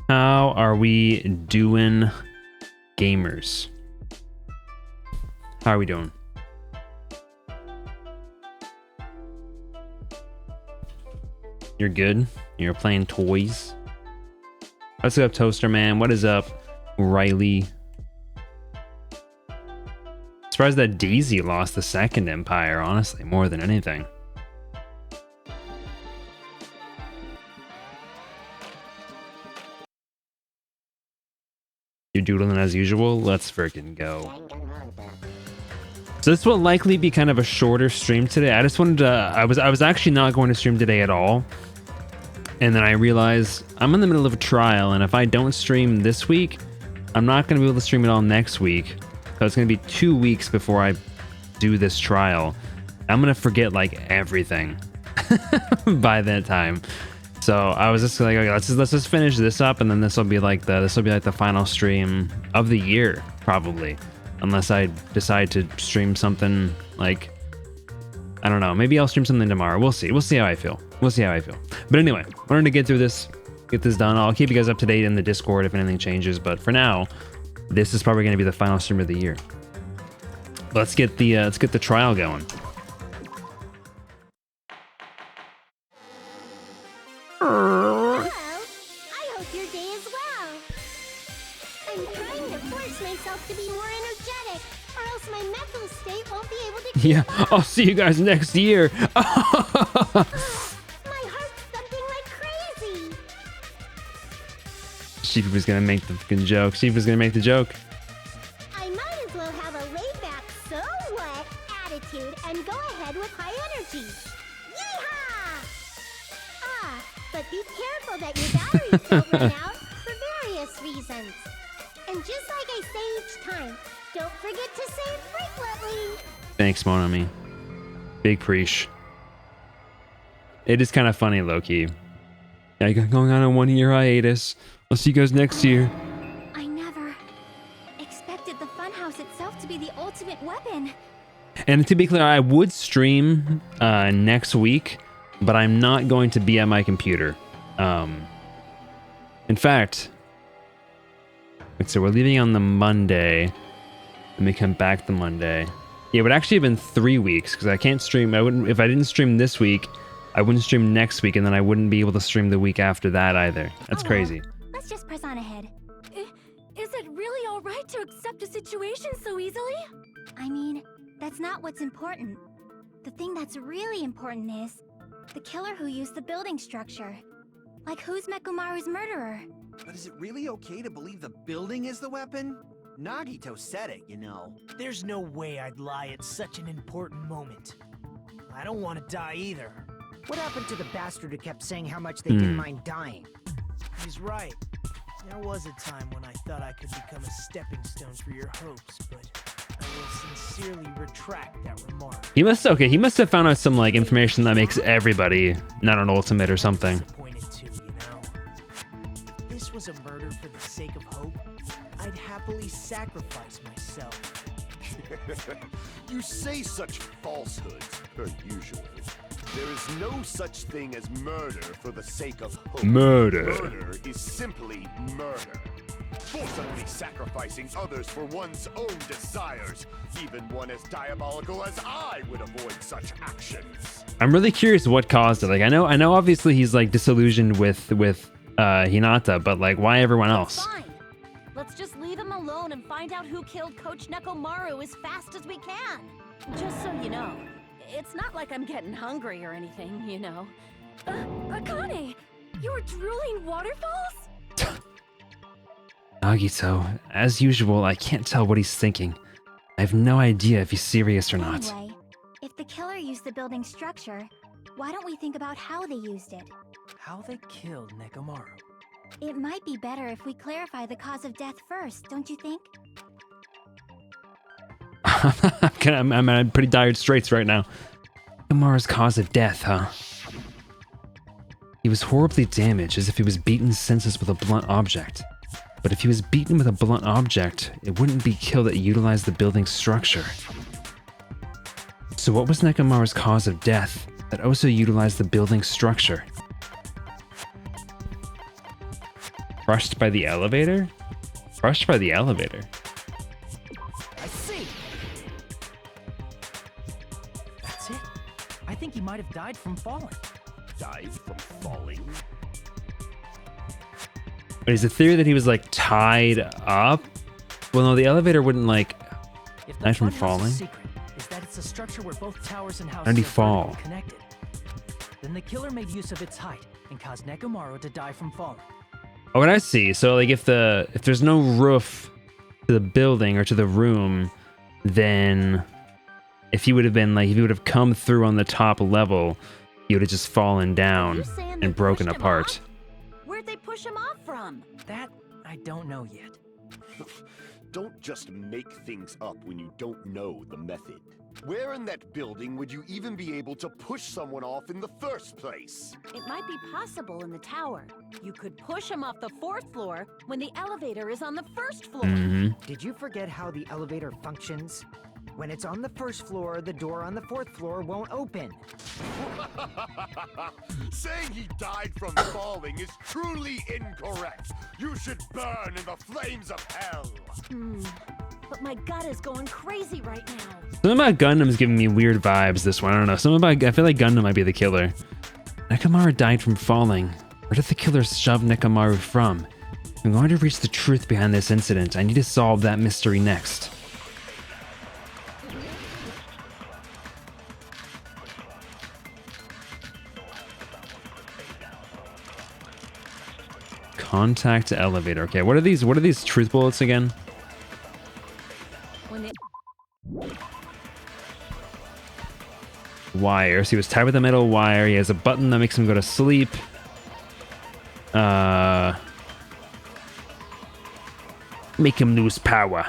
How are we doing, gamers? How are we doing? You're good? You're playing toys? What's up, Toaster Man? What is up, Riley? Surprised that Daisy lost the second Empire, honestly, more than anything. You're doodling as usual? Let's freaking go. So this will likely be kind of a shorter stream today. I just wanted to, I was actually not going to stream today at all. And then I realized I'm in the middle of a trial, and if I don't stream this week, I'm not going to be able to stream it all next week. So it's going to be 2 weeks before I do this trial. I'm going to forget like everything by that time. So I was just like, okay, let's just finish this up, and then this will be like the final stream of the year, probably. Unless I decide to stream something like, I don't know, maybe I'll stream something tomorrow. We'll see. We'll see how I feel. We'll see how I feel. But anyway, wanted to get through this, get this done. I'll keep you guys up to date in the Discord if anything changes. But for now, this is probably going to be the final stream of the year. Let's get the trial going. Hello. I hope your day is well. I'm trying to force myself to be more energetic, or else my mental state won't be able to keep Yeah, up. I'll see you guys next year. My heart's thumping like crazy. Sheepy was gonna make the fucking joke. Sheepy was gonna make the joke. I might as well have a laid-back, so what attitude and go ahead with high energy. Yeehaw! Ah, but be careful that your batteries don't run out for various reasons. And just like I say each time, don't forget to save frequently. Thanks, Monami. Big preach. It is kind of funny, low-key. Yeah, going on a 1-year hiatus. I'll see you guys next year. I never expected the funhouse itself to be the ultimate weapon. And to be clear, I would stream next week, but I'm not going to be at my computer. In fact, so we're leaving on the Monday, and we come back the Monday. Yeah, it would actually have been 3 weeks because I can't stream. I wouldn't if I didn't stream this week. I wouldn't stream next week, and then I wouldn't be able to stream the week after that either. That's crazy. Let's just press on ahead. Is it really all right to accept a situation so easily? I mean, that's not what's important. The thing that's really important is the killer who used the building structure. Like, who's Mekumaru's murderer? But is it really okay to believe the building is the weapon? Nagito said it, you know. There's no way I'd lie at such an important moment. I don't want to die either. What happened to the bastard who kept saying how much they didn't mind dying? He's right. There was a time when I thought I could become a stepping stone for your hopes, but I will sincerely retract that remark. He must have found out some like information that makes everybody not an ultimate or something. Disappointed too, you know. If this was a murder for the sake of hope, I'd happily sacrifice myself. You say such falsehoods, per usual. There is no such thing as murder for the sake of hope. Murder. Murder is simply murder. Forcibly sacrificing others for one's own desires. Even one as diabolical as I would avoid such actions. I'm really curious what caused it. Like, I know obviously he's like disillusioned with Hinata, but like, why everyone else? Fine. Let's just leave him alone and find out who killed Coach Nekomaru as fast as we can. Just so you know, it's not like I'm getting hungry or anything, you know. Akane! You were drooling waterfalls? Nagito, as usual, I can't tell what he's thinking. I have no idea if he's serious or not. Anyway, if the killer used the building structure, why don't we think about how they used it? How they killed Nekomaru. It might be better if we clarify the cause of death first, don't you think? I'm in pretty dire straits right now. Nekomaru's cause of death, huh? He was horribly damaged, as if he was beaten senseless with a blunt object. But if he was beaten with a blunt object, it wouldn't be kill that utilized the building's structure. So what was Nekomaru's cause of death that also utilized the building's structure? Crushed by the elevator? Crushed by the elevator. I see. That's it. I think he might have died from falling. Died from falling? But is the theory that he was like tied up? Well, no, the elevator wouldn't like If the die from funhouse's falling. secret is that it's a structure where both towers and houses How'd he are fall? vertically connected, then the killer made use of its height and caused Nekomaru to die from falling. Oh, what I see. So like if there's no roof to the building or to the room, then if he would have come through on the top level, he would have just fallen down You saying they and broken pushed him apart. off? Where'd they push him off from? That I don't know yet. Don't just make things up when you don't know the method. Where in that building would you even be able to push someone off in the first place? It might be possible in the tower. You could push him off the 4th floor when the elevator is on the 1st floor. Did you forget how the elevator functions? When it's on the 1st floor, the door on the 4th floor won't open. Saying he died from falling is truly incorrect. You should burn in the flames of hell. But my gut is going crazy right now. Something about Gundam's giving me weird vibes this one. I don't know. I feel like Gundam might be the killer. Nekomaru died from falling. Where did the killer shove Nekomaru from? I'm going to reach the truth behind this incident. I need to solve that mystery next. Contact elevator. Okay, what are these truth bullets again? When it Wires. He was tied with a metal wire. He has a button that makes him go to sleep. Make him lose power.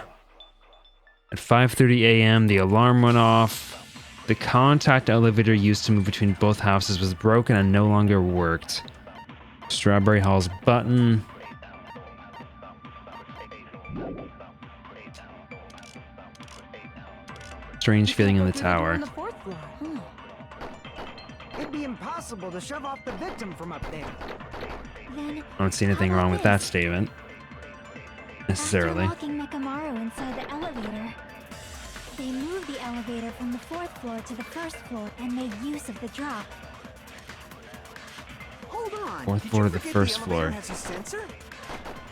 At 5:30 a.m., the alarm went off. The contact elevator used to move between both houses was broken and no longer worked. Strawberry Hall's button. Strange feeling in the tower. on the 4th floor. It'd be impossible to shove off the victim from up there. Then, I don't see anything how wrong about with that this? statement. Necessarily. After locking Nekomaru inside the elevator, they moved the elevator from the 4th floor to the 1st floor and made use of the drop. Hold on. Fourth Did floor you to the forget first elevator floor. has a sensor?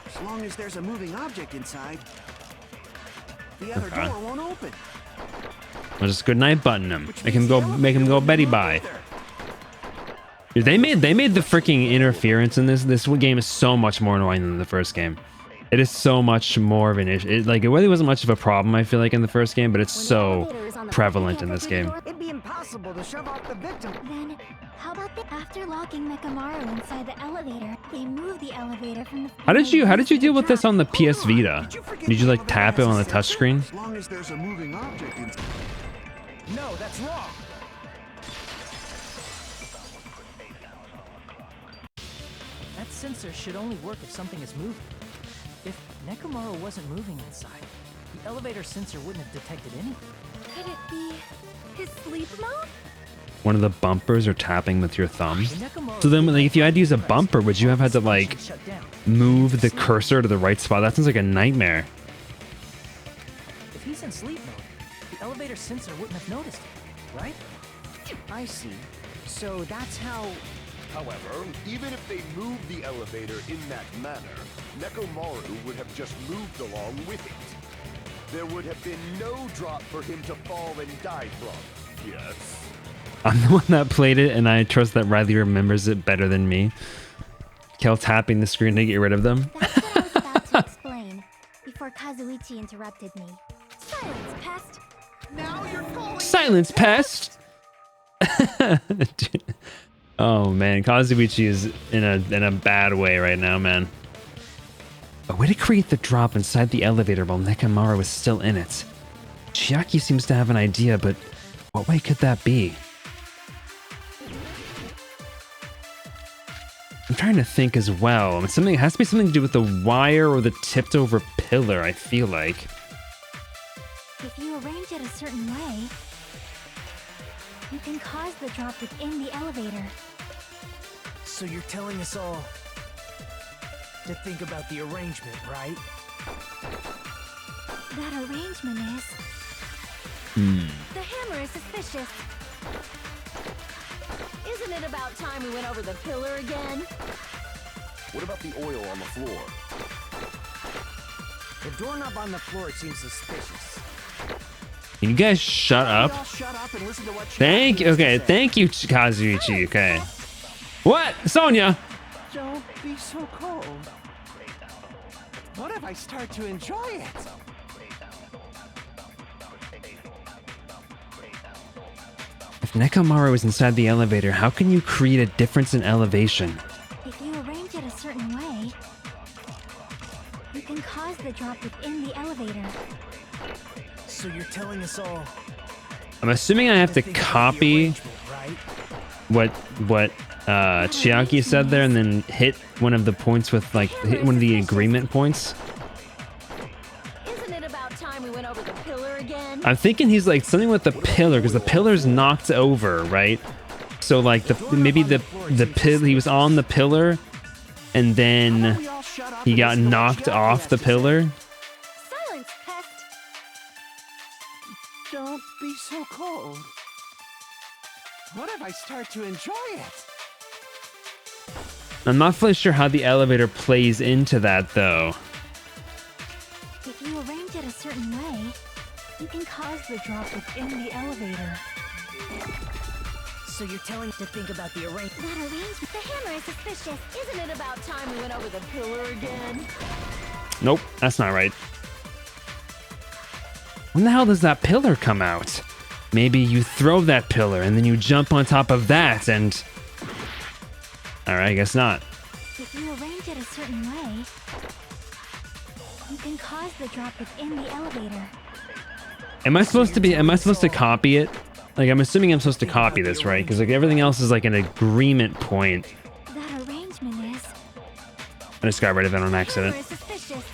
As long as there's a moving object inside, the other Okay. door won't open. I'll just good night button him. Which Make means him the go elevator won't Betty move bye. either. Dude, they made the freaking interference in this game is so much more annoying than the first game. It is so much more of an issue. It really wasn't much of a problem, I feel like, in the first game, but it's When the so elevator is on the prevalent 4th in floor, this game. It'd be impossible to shove off the victim. Then, how about after locking Nekomaru inside the elevator, they moved the elevator from the. How did you deal with this on the PS Hold on. Vita? forget Did you the like elevator tap it has on a the sensor? touchscreen? As long as there's a moving object inside. No, that's wrong. That sensor should only work if something is moving. If Nekomaru wasn't moving inside, the elevator sensor wouldn't have detected anything. Could it be his sleep mode? One of the bumpers or tapping with your thumb. When Nekomaru So then, did like, if you had to use a press, bumper, would you have had to the like function shut down. move the cursor to the right spot? That sounds like a nightmare. If he's in sleep mode, the elevator sensor wouldn't have noticed it, right? I see. So that's how... However, even if they moved the elevator in that manner, Nekomaru would have just moved along with it. There would have been no drop for him to fall and die from. Yes. I'm the one that played it, and I trust that Riley remembers it better than me. Kel tapping the screen to get rid of them. That's what I was about to explain before Kazuichi interrupted me. Silence, pest! Now you're calling. Silence, pest! Oh man, Kazuichi is in a bad way right now, man. A way to create the drop inside the elevator while Nekomaru is still in it. Chiaki seems to have an idea, but what way could that be? I'm trying to think as well. I mean, it has to be something to do with the wire or the tipped over pillar, I feel like. If you arrange it a certain way, you can cause the drop within the elevator. So you're telling us all to think about the arrangement, right? That arrangement is... The hammer is suspicious. Isn't it about time we went over the pillar again? What about the oil on the floor? The doorknob on the floor seems suspicious. Can you guys shut up? Y'all shut up and listen to what Thank you. Okay, thank you, Kazuichi. Okay. What? Sonia? Don't be so cold. What if I start to enjoy it? If Nekomaru is inside the elevator, how can you create a difference in elevation? If you arrange it a certain way, you can cause the drop within the elevator. So you're telling us all I'm assuming I have to think about the copy arrangement, right? what Chiaki said there and then hit one of the points with like hit one of the agreement points. Isn't it about time we went over the pillar again? I'm thinking he's like something with the pillar because the pillar's knocked over, right? So like maybe the pillar, he was on the pillar and then We all shut up he and got listen to what knocked Chiaki off has the to say. pillar. Silence, pest! Don't be so cold. What if I start to enjoy it? I'm not fully sure how the elevator plays into that though. If you arrange it a certain way, you can cause the drop within the elevator. So you're telling to think about the arrangement. That arrangement... The hammer is suspicious. Isn't it about time we went over the pillar again? Nope, that's not right. When the hell does that pillar come out? Maybe you throw that pillar and then you jump on top of that and... Alright, I guess not. If you arrange it a certain way, you can cause the drop within the elevator. Am I supposed to copy it? Like, I'm assuming I'm supposed to copy this, right? Because like everything else is like an agreement point. That arrangement is... I just got rid of it on accident. Hammer is suspicious.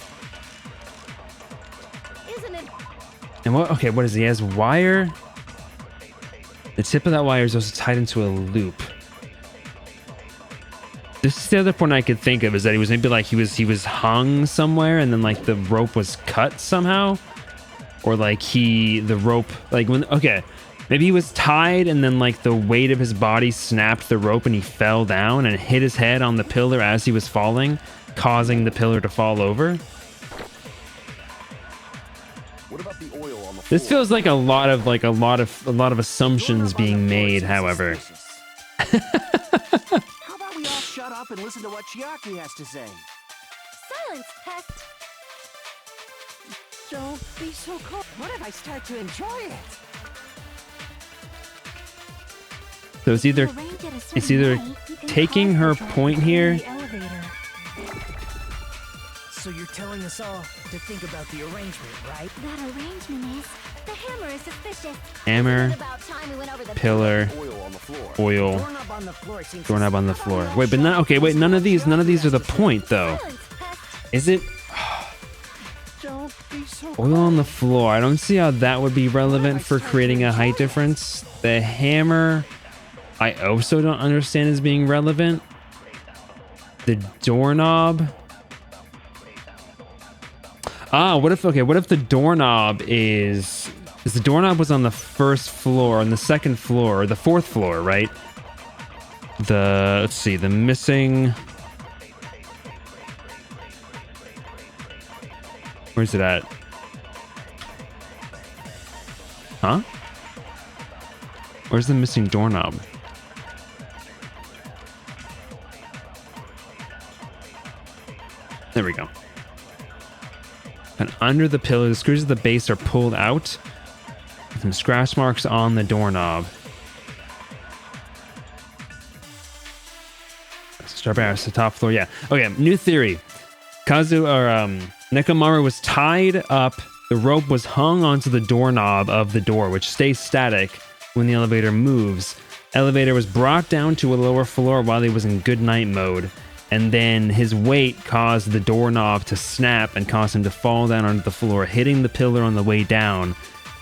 Isn't it? And what? Okay, what is he? He has wire. The tip of that wire is also tied into a loop. This is the other point I could think of, is that he was maybe like he was hung somewhere and then like the rope was cut somehow, or like the rope like when maybe he was tied and then like the weight of his body snapped the rope and he fell down and hit his head on the pillar as he was falling, causing the pillar to fall over. What about the oil on the floor? This feels like a lot of assumptions being made, however. How about we all shut up and listen to what Chiaki has to say? Silence, pest! Don't be so cold. What if I start to enjoy it? So it's either taking her point here. So you're telling us all to think about the arrangement, right? That arrangement is... The hammer is suspicious. Hammer, Isn't it about time we went over the pillar, Oil on the floor. oil, Doorknob on the floor seems doorknob on the floor. Wait, but not okay. Wait, none of these are the point though. Silence, pest! Is it Don't be so oil on the floor? I don't see how that would be relevant for creating a height difference. The hammer, I also don't understand as being relevant. The doorknob. What if the doorknob is the doorknob was on the first floor, on the second floor, or the fourth floor, right? Let's see, the missing... Where's it at? Huh? Where's the missing doorknob? There we go. And under the pillar, the screws of the base are pulled out. Some scratch marks on the doorknob. Strawberries, the top floor, yeah. Okay, new theory. Nekomaru was tied up. The rope was hung onto the doorknob of the door, which stays static when the elevator moves. Elevator was brought down to a lower floor while he was in good night mode. And then his weight caused the doorknob to snap and caused him to fall down onto the floor, hitting the pillar on the way down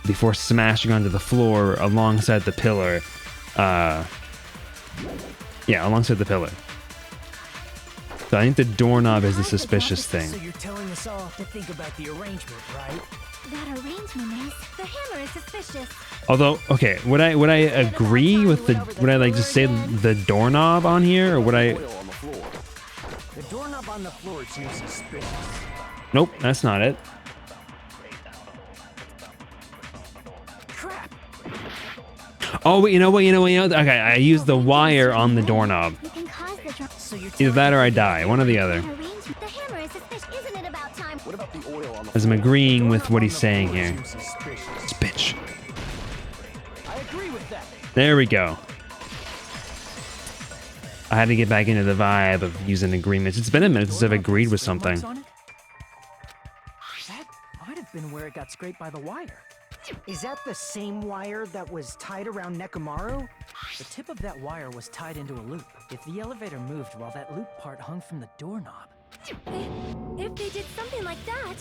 before smashing onto the floor alongside the pillar. Alongside the pillar. So I think the doorknob is the suspicious thing. So you're telling us all to think about the arrangement, right? That arrangement is... The hammer is suspicious. Although, okay, would I agree with the... Would I like just say the doorknob on here, or would I... Oil on the floor. The doorknob on the floor seems suspicious. Nope, that's not it. Crap! Oh, wait, you know what? Okay, I used the wire on the doorknob. You can cause the drum... So you're Either that or I die, one or the other. Arrangement. The hammer is suspicious. Isn't it about time? What about the oil on the As I'm agreeing with Doorknob what on he's the saying floor here. seems suspicious. Bitch. I agree with that. There we go. I had to get back into the vibe of using agreements. It's been a minute since I've agreed with something. That might have been where it got scraped by the wire. Is that the same wire that was tied around Nekomaru? The tip of that wire was tied into a loop. If the elevator moved while that loop part hung from the doorknob. If they did something like that,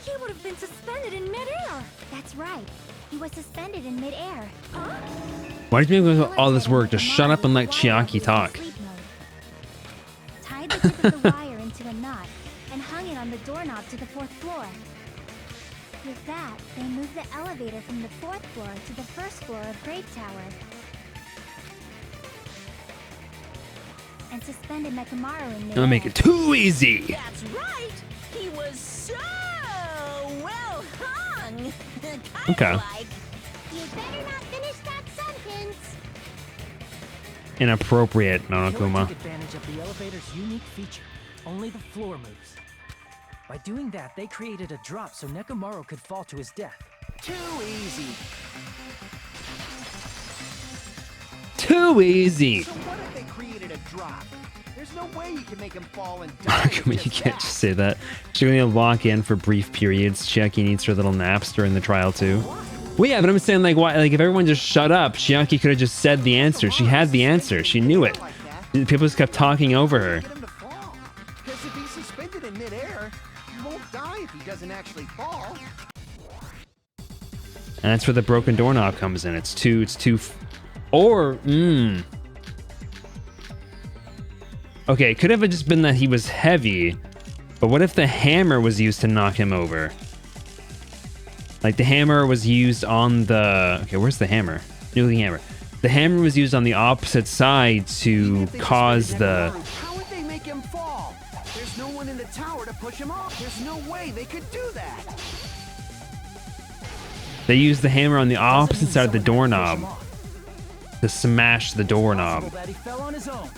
he would have been suspended in midair. That's right. He was suspended in midair. Huh? Why did you make all this work? Just shut up and let Chiaki talk. Tied the tip of the wire into a knot and hung it on the doorknob to the 4th floor. With that, they moved the elevator from the 4th floor to the 1st floor of Great Tower. And suspended Nekomaru in midair. Don't make it too easy. That's right! He was so well hung! Kinda Okay. like... You better not finish that sentence. Inappropriate, Killer Nonokuma. took advantage of the elevator's unique feature. Only the floor moves. By doing that, they created a drop so Nekomaru could fall to his death. Too easy. Too easy. So what if they created a drop? There's no way you can make him fall and die. Nonokuma, you can't just say that. She's gonna lock in for brief periods. Chiaki needs her little naps during the trial too. Well, yeah, but I'm saying like, why? Like, if everyone just shut up, Chiaki could have just said the answer. She had the answer. She knew it. People just kept talking over her. Get him to fall. Because if he's suspended in midair, he won't die if he doesn't actually fall. And that's where the broken doorknob comes in. It's two. Okay, it could have just been that he was heavy, but what if the hammer was used to knock him over? Like the hammer was used on the... Okay, where's the hammer? Nuclear hammer. The hammer was used on the opposite side to cause the... How would they make him fall? There's no one in the tower to push him off. There's no way they could do that. They used the hammer on the opposite side of the doorknob to smash the doorknob. Possible that he fell on his own.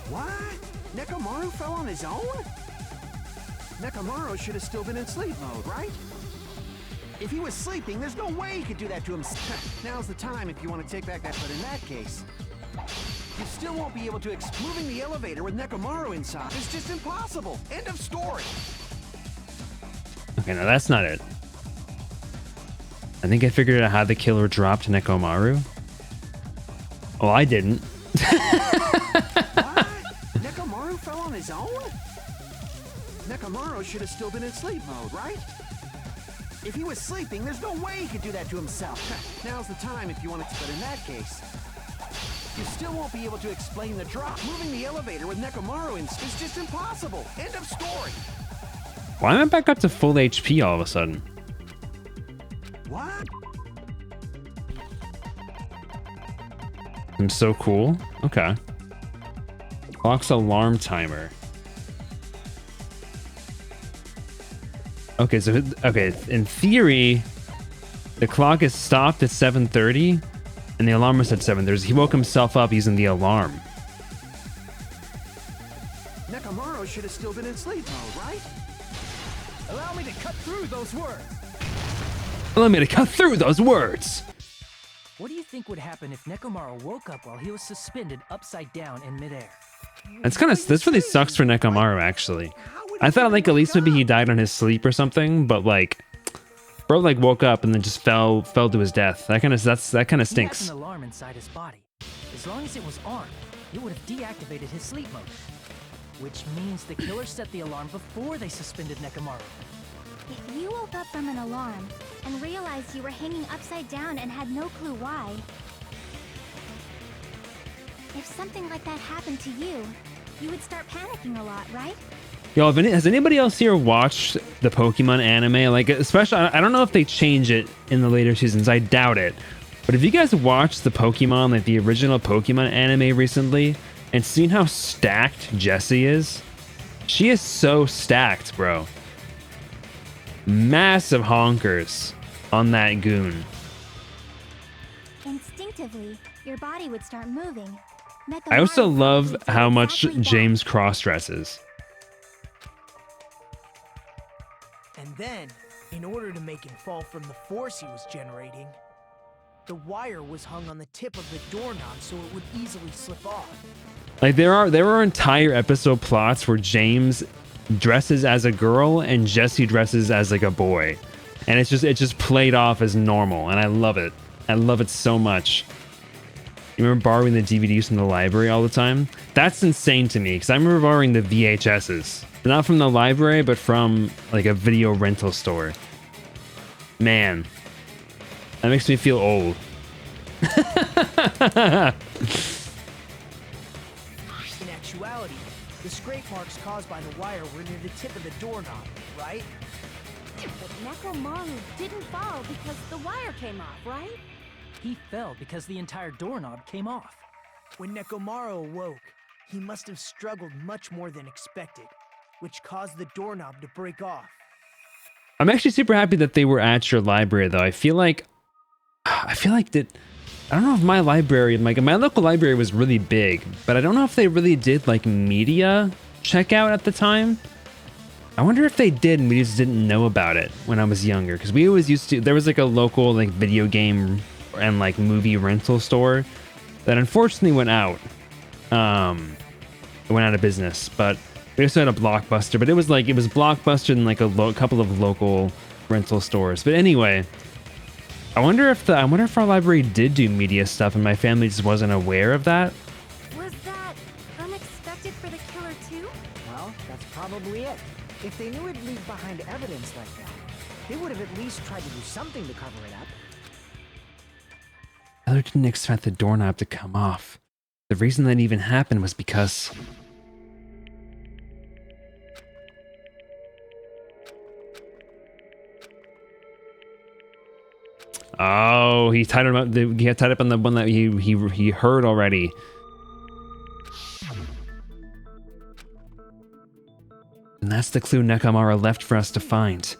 What? Nekomaru fell on his own? Nekomaru should have still been in sleep mode, right? If he was sleeping, there's no way he could do that to himself. Now's the time if you want to take back that, but in that case, you still won't be able to moving the elevator with Nekomaru inside. It's just impossible. End of story. Okay, no, that's not it. I think I figured out how the killer dropped Nekomaru. Oh, I didn't. What? Nekomaru fell on his own? Nekomaru should have still been in sleep mode, right? If he was sleeping, there's no way he could do that to himself. Now's the time if you want to, but in that case, you still won't be able to explain the drop. Moving the elevator with Nekomaru in is just impossible. End of story. Why am I back up to full HP all of a sudden? What? I'm so cool. Okay. Clock's alarm timer. Okay, so in theory, the clock is stopped at 7:30, and the alarm was at 7:30. He woke himself up using the alarm. Nekomaru should have still been in sleep mode, right? Allow me to cut through those words. Allow me to cut through those words. What do you think would happen if Nekomaru woke up while he was suspended upside down in midair? This really sucks for Nekomaru, actually. I thought like at least maybe he died on his sleep or something, but like, bro like woke up and then just fell to his death. That kind of He has stinks. an alarm inside his body. As long as it was armed, it would have deactivated his sleep mode. Which means the killer set the alarm before they suspended Nekomaru. If you woke up from an alarm and realized you were hanging upside down and had no clue why, if something like that happened to you, you would start panicking a lot, right? Yo, has anybody else here watched the Pokemon anime? Like, especially, I don't know if they change it in the later seasons. I doubt it. But if you guys watched the Pokemon, like the original Pokemon anime recently, and seen how stacked Jessie is, she is so stacked, bro. Massive honkers on that goon. Instinctively, your body would start moving. I also Mechamaru love probably did how much exactly that. James cross-dresses. And then, in order to make him fall from the force he was generating, the wire was hung on the tip of the doorknob so it would easily slip off. Like there are entire episode plots where James dresses as a girl and Jesse dresses as like a boy, and it's just played off as normal, and I love it. I love it so much. You remember borrowing the DVDs from the library all the time? That's insane to me because I remember borrowing the VHSs, not from the library, but from like a video rental store. Man, that makes me feel old. In actuality, the scrape marks caused by the wire were near the tip of the doorknob, right? But Nekomaru didn't fall because the wire came off, right? He fell because the entire doorknob came off. When Nekomaru awoke, he must have struggled much more than expected, which caused the doorknob to break off. I'm actually super happy that they were at your library, though. I feel like that. I don't know if my library, like my local library, was really big, but I don't know if they really did like media checkout at the time. I wonder if they did and we just didn't know about it when I was younger, because we always used to. There was like a local like video game and like movie rental store that unfortunately went out. It went out of business, but we also had a Blockbuster, but it was Blockbuster and like a couple of local rental stores. But anyway, I wonder if our library did do media stuff and my family just wasn't aware of that. Was that unexpected for the killer too? Well, that's probably it. If they knew it'd leave behind evidence like that, they would have at least tried to do something to cover it up. Tyler didn't expect the doorknob to come off. The reason that even happened was because... Oh, he tied him up. He had tied up on the one that he heard already. And that's the clue Nekomaru left for us to find. So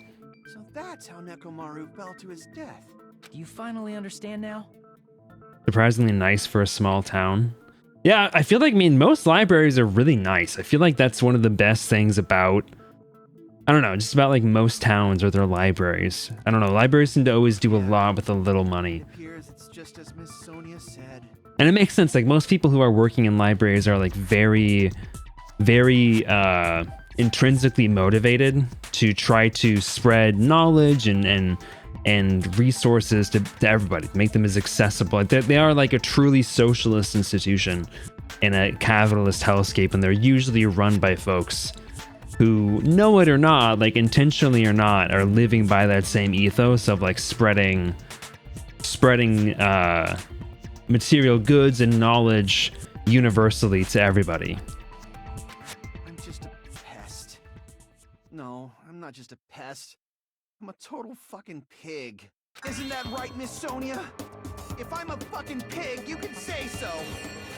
that's how Nekomaru fell to his death. Do you finally understand now? Surprisingly nice for a small town. Yeah, I feel like, most libraries are really nice. I feel like that's one of the best things about, I don't know, just about like most towns or their libraries. I don't know, libraries seem to always do a lot with a little money. It appears it's just as Miss Sonia said. And it makes sense, like most people who are working in libraries are like very, very intrinsically motivated to try to spread knowledge and resources to everybody, make them as accessible. They are like a truly socialist institution in a capitalist hellscape, and they're usually run by folks who, know it or not, like intentionally or not, are living by that same ethos of like spreading material goods and knowledge universally to everybody. I'm just a pest. No, I'm not just a pest. I'm a total fucking pig. Isn't that right, Miss Sonia? If I'm a fucking pig, you can say so.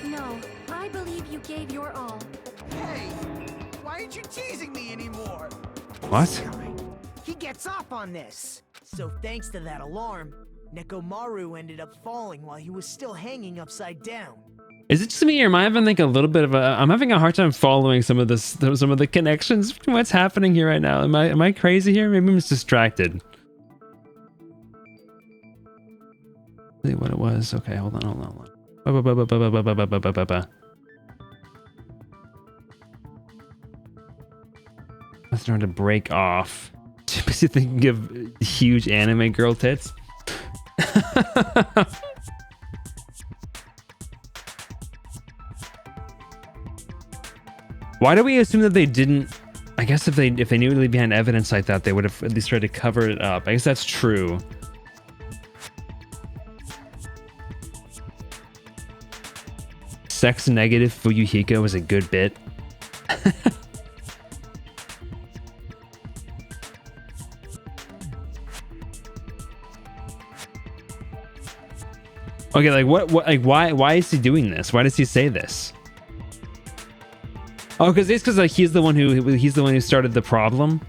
No, I believe you gave your all. Hey, why aren't you teasing me anymore? What? He gets off on this. So thanks to that alarm, Nekomaru ended up falling while he was still hanging upside down. Is it just me, or am I having like a little bit of I'm having a hard time following some of the connections between what's happening here right now. Am I crazy here? Maybe I'm just distracted. See what it was. Okay, hold on. I'm starting to break off. Too busy thinking of huge anime girl tits. Why do we assume that they didn't? I guess if they knew to leave behind evidence like that, they would have at least tried to cover it up. I guess that's true. Sex negative Fuyuhiko was a good bit. Okay, like what like why is he doing this? Why does he say this? Oh, because like he's the one who started the problem.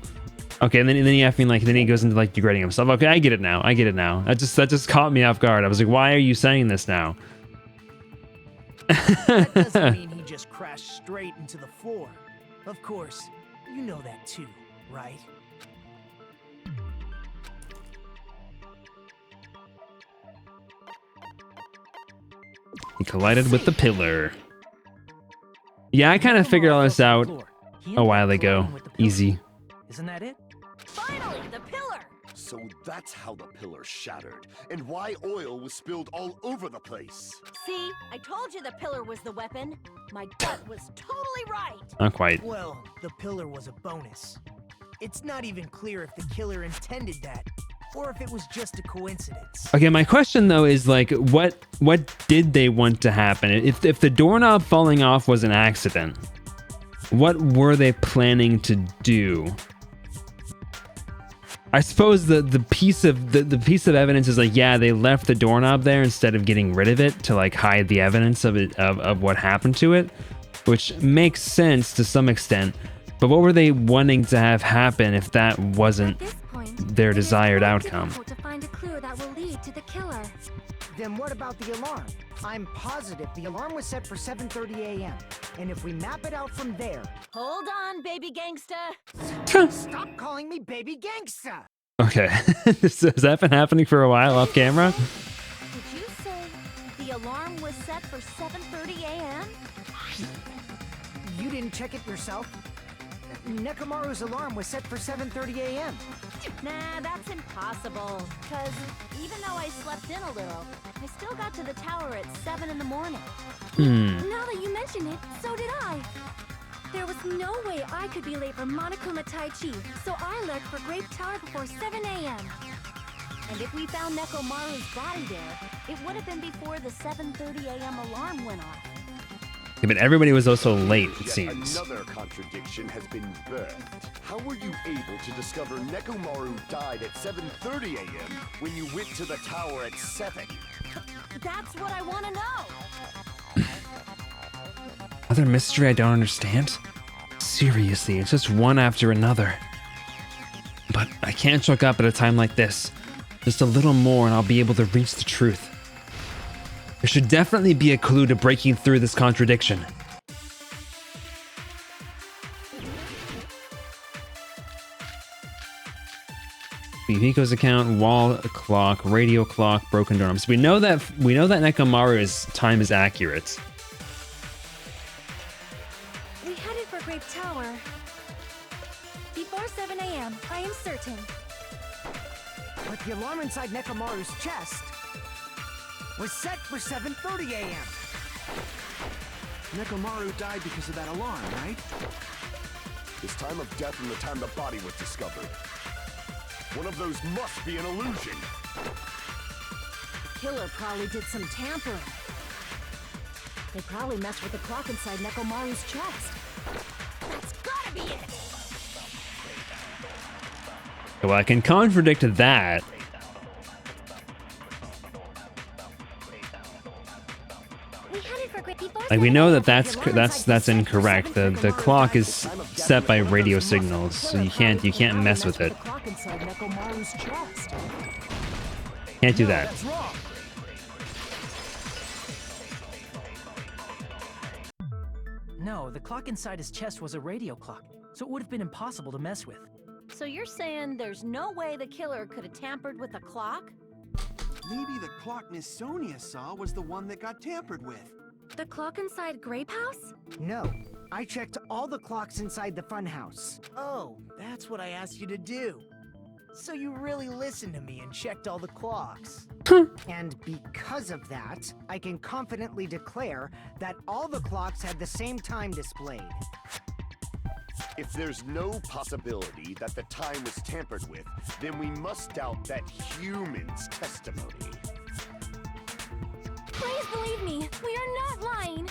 Okay, and then you have me like then he goes into like degrading himself. Okay, I get it now. That just caught me off guard. I was like, why are you saying this now? That doesn't mean he just crashed straight into the floor. Of course, you know that too, right? He collided with the pillar. Yeah, I kind of figured all this out a while ago. Easy. Isn't that it? Finally, the pillar! So that's how the pillar shattered, and why oil was spilled all over the place. See, I told you the pillar was the weapon. My gut was totally right. Not quite. Well, the pillar was a bonus. It's not even clear if the killer intended that, or if it was just a coincidence. Okay, my question though is like, what did they want to happen? If the doorknob falling off was an accident, what were they planning to do? I suppose the piece of evidence is like, yeah, they left the doorknob there instead of getting rid of it to like hide the evidence of it of what happened to it, which makes sense to some extent. But what were they wanting to have happen if that wasn't their desired outcome? To find a clue that will lead to the killer. Then what about the alarm? I'm positive the alarm was set for 7:30 a.m. And if we map it out from there... Hold on, baby gangsta. Stop calling me baby gangsta! Okay, has that been happening for a while off camera? Did you say the alarm was set for 7:30 a.m.? You didn't check it yourself? Nekomaru's alarm was set for 7:30 a.m. Nah, that's impossible. Cause even though I slept in a little, I still got to the tower at 7 in the morning. Now that you mention it, so did I. There was no way I could be late for Monokuma Tai Chi, so I left for Grape Tower before 7 a.m. And if we found Nekomaru's body there, it would have been before the 7:30 a.m. alarm went off. Yeah, but everybody was also late, it Yet seems. another contradiction has been birthed. How were you able to discover Nekomaru died at 7:30 a.m. when you went to the tower at 7? That's what I want to know. Another mystery I don't understand? Seriously, it's just one after another. But I can't choke up at a time like this. Just a little more and I'll be able to reach the truth. There should definitely be a clue to breaking through this contradiction. Yumiko's account, wall clock, radio clock, broken doorknob. So we know that Nekomaru's time is accurate. We headed for Grape Tower before 7 a.m. I am certain. But the alarm inside Nekomaru's chest was set for 7:30 a.m. Nekomaru died because of that alarm, right? His time of death and the time the body was discovered. One of those must be an illusion. The killer probably did some tampering. They probably messed with the clock inside Nekomaru's chest. That's gotta be it! Well, I can contradict that. Like we know that that's incorrect. The clock is set by radio signals, so you can't mess with it. Can't do that. No, the clock inside his chest was a radio clock, so it would have been impossible to mess with. So you're saying there's no way the killer could have tampered with the clock? Maybe the clock Miss Sonia saw was the one that got tampered with. The clock inside Grape House? No, I checked all the clocks inside the funhouse. Oh, that's what I asked you to do. So you really listened to me and checked all the clocks. And because of that, I can confidently declare that all the clocks had the same time displayed. If there's no possibility that the time was tampered with, then we must doubt that human's testimony. Please believe me, we are not lying.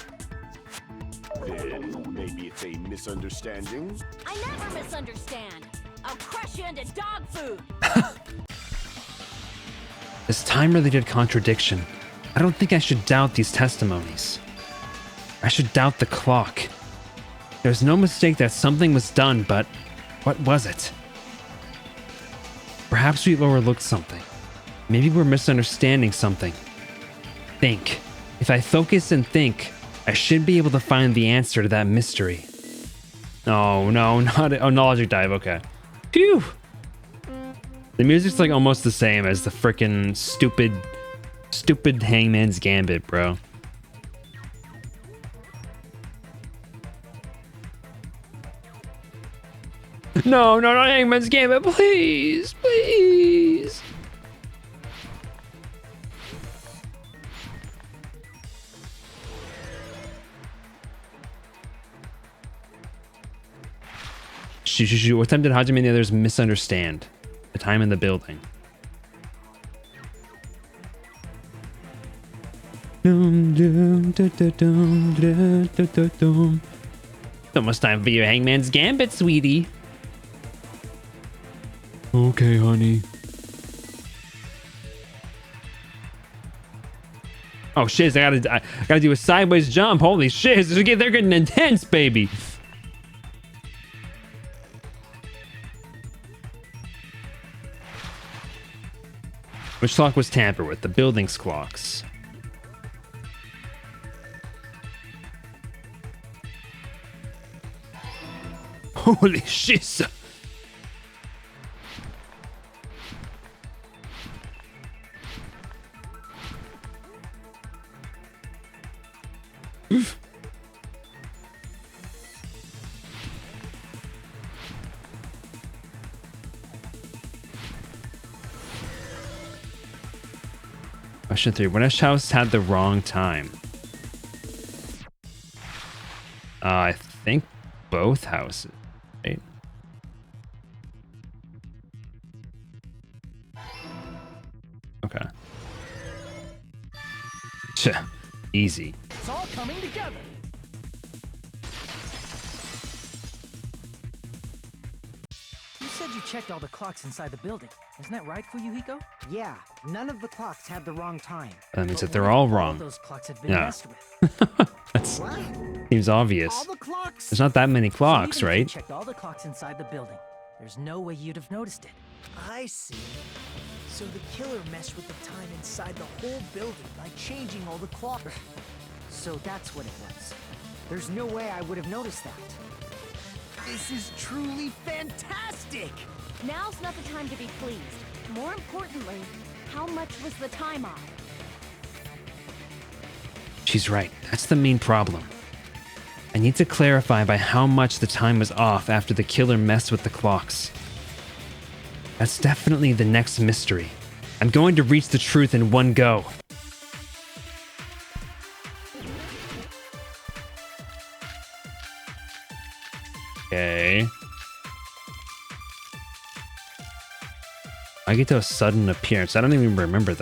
Then maybe it's a misunderstanding? I never misunderstand. I'll crush you into dog food. This time-related contradiction. I don't think I should doubt these testimonies. I should doubt the clock. There's no mistake that something was done, but what was it? Perhaps we've overlooked something. Maybe we're misunderstanding something. Think. If I focus and think, I should be able to find the answer to that mystery. Oh, no, not a logic dive. Okay. Phew. The music's like almost the same as the frickin' stupid Hangman's Gambit, bro. No, no, not Hangman's Gambit, please, please. Shoot. What time did Hajime and the others misunderstand? The time in the building. It's almost time for your Hangman's Gambit, sweetie. Okay, honey. Oh shit! I gotta do a sideways jump. Holy shit! They're getting intense, baby. Which clock was tampered with? The building's clocks. Holy shit! Oof. Question 3. Which house had the wrong time? I think both houses, right? Okay. Easy. It's all coming together. You said you checked all the clocks inside the building. Isn't that right, Fuyuhiko? Yeah, none of the clocks had the wrong time. That means But that they're what if all wrong. Those clocks have been Yeah. messed with. That's What? seems obvious. All the clocks? There's not that many So clocks, even if you right? checked all the clocks inside the building. There's no way you'd have noticed it. I see. So the killer messed with the time inside the whole building by changing all the clocks. So that's what it was. There's no way I would have noticed that. This is truly fantastic! Now's not the time to be pleased. More importantly, how much was the time off? She's right. That's the main problem. I need to clarify by how much the time was off after the killer messed with the clocks. That's definitely the next mystery. I'm going to reach the truth in one go. Okay. I get to a sudden appearance. I don't even remember what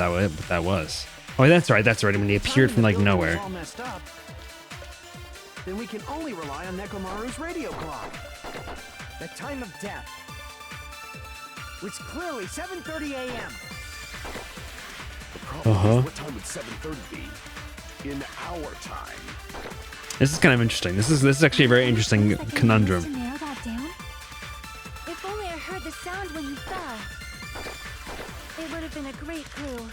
that was. Oh, that's right. That's right. When he appeared from like The building was nowhere. all messed up. Then we can only rely on Nekomaru's radio clock. The time of death was clearly 7:30 a.m. The problem Uh-huh. is, what time would 7:30 be? In our time. This is kind of interesting. This is actually a very interesting Looks like I conundrum. managed to nail that down. If only I heard the sound when he fell. It would have been a great clue.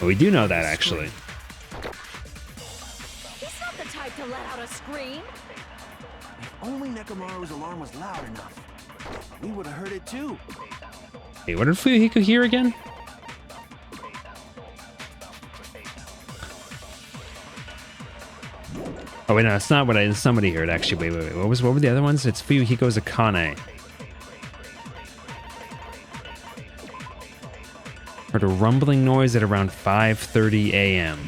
Well, we do know that actually. He's not the type to let out a scream. If only Nekomaru's alarm was loud enough, we would have heard it too. Hey, what did Fuyuhiko hear again? Oh wait, no, it's not what somebody heard actually. Wait. What were the other ones? It's Fuyuhiko's Akane. Heard a rumbling noise at around 5:30 a.m.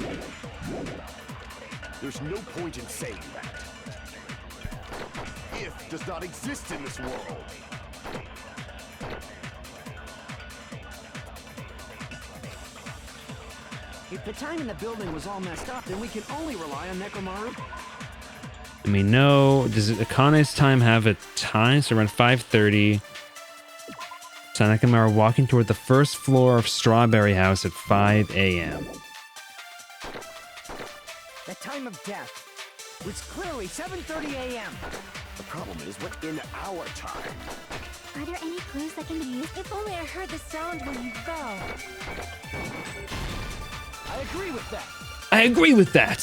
There's no point in saying that. If does not exist in this world. If the time in the building was all messed up, then we can only rely on Nekomaru. I mean, no. Does Akane's time have a time? So around 5:30. Sanakamaru walking toward the first floor of Strawberry House at 5 a.m. The time of death was clearly 7:30 a.m. The problem is, what in our time? Are there any clues that can be used? If only I heard the sound when you fell. I agree with that. I agree with that.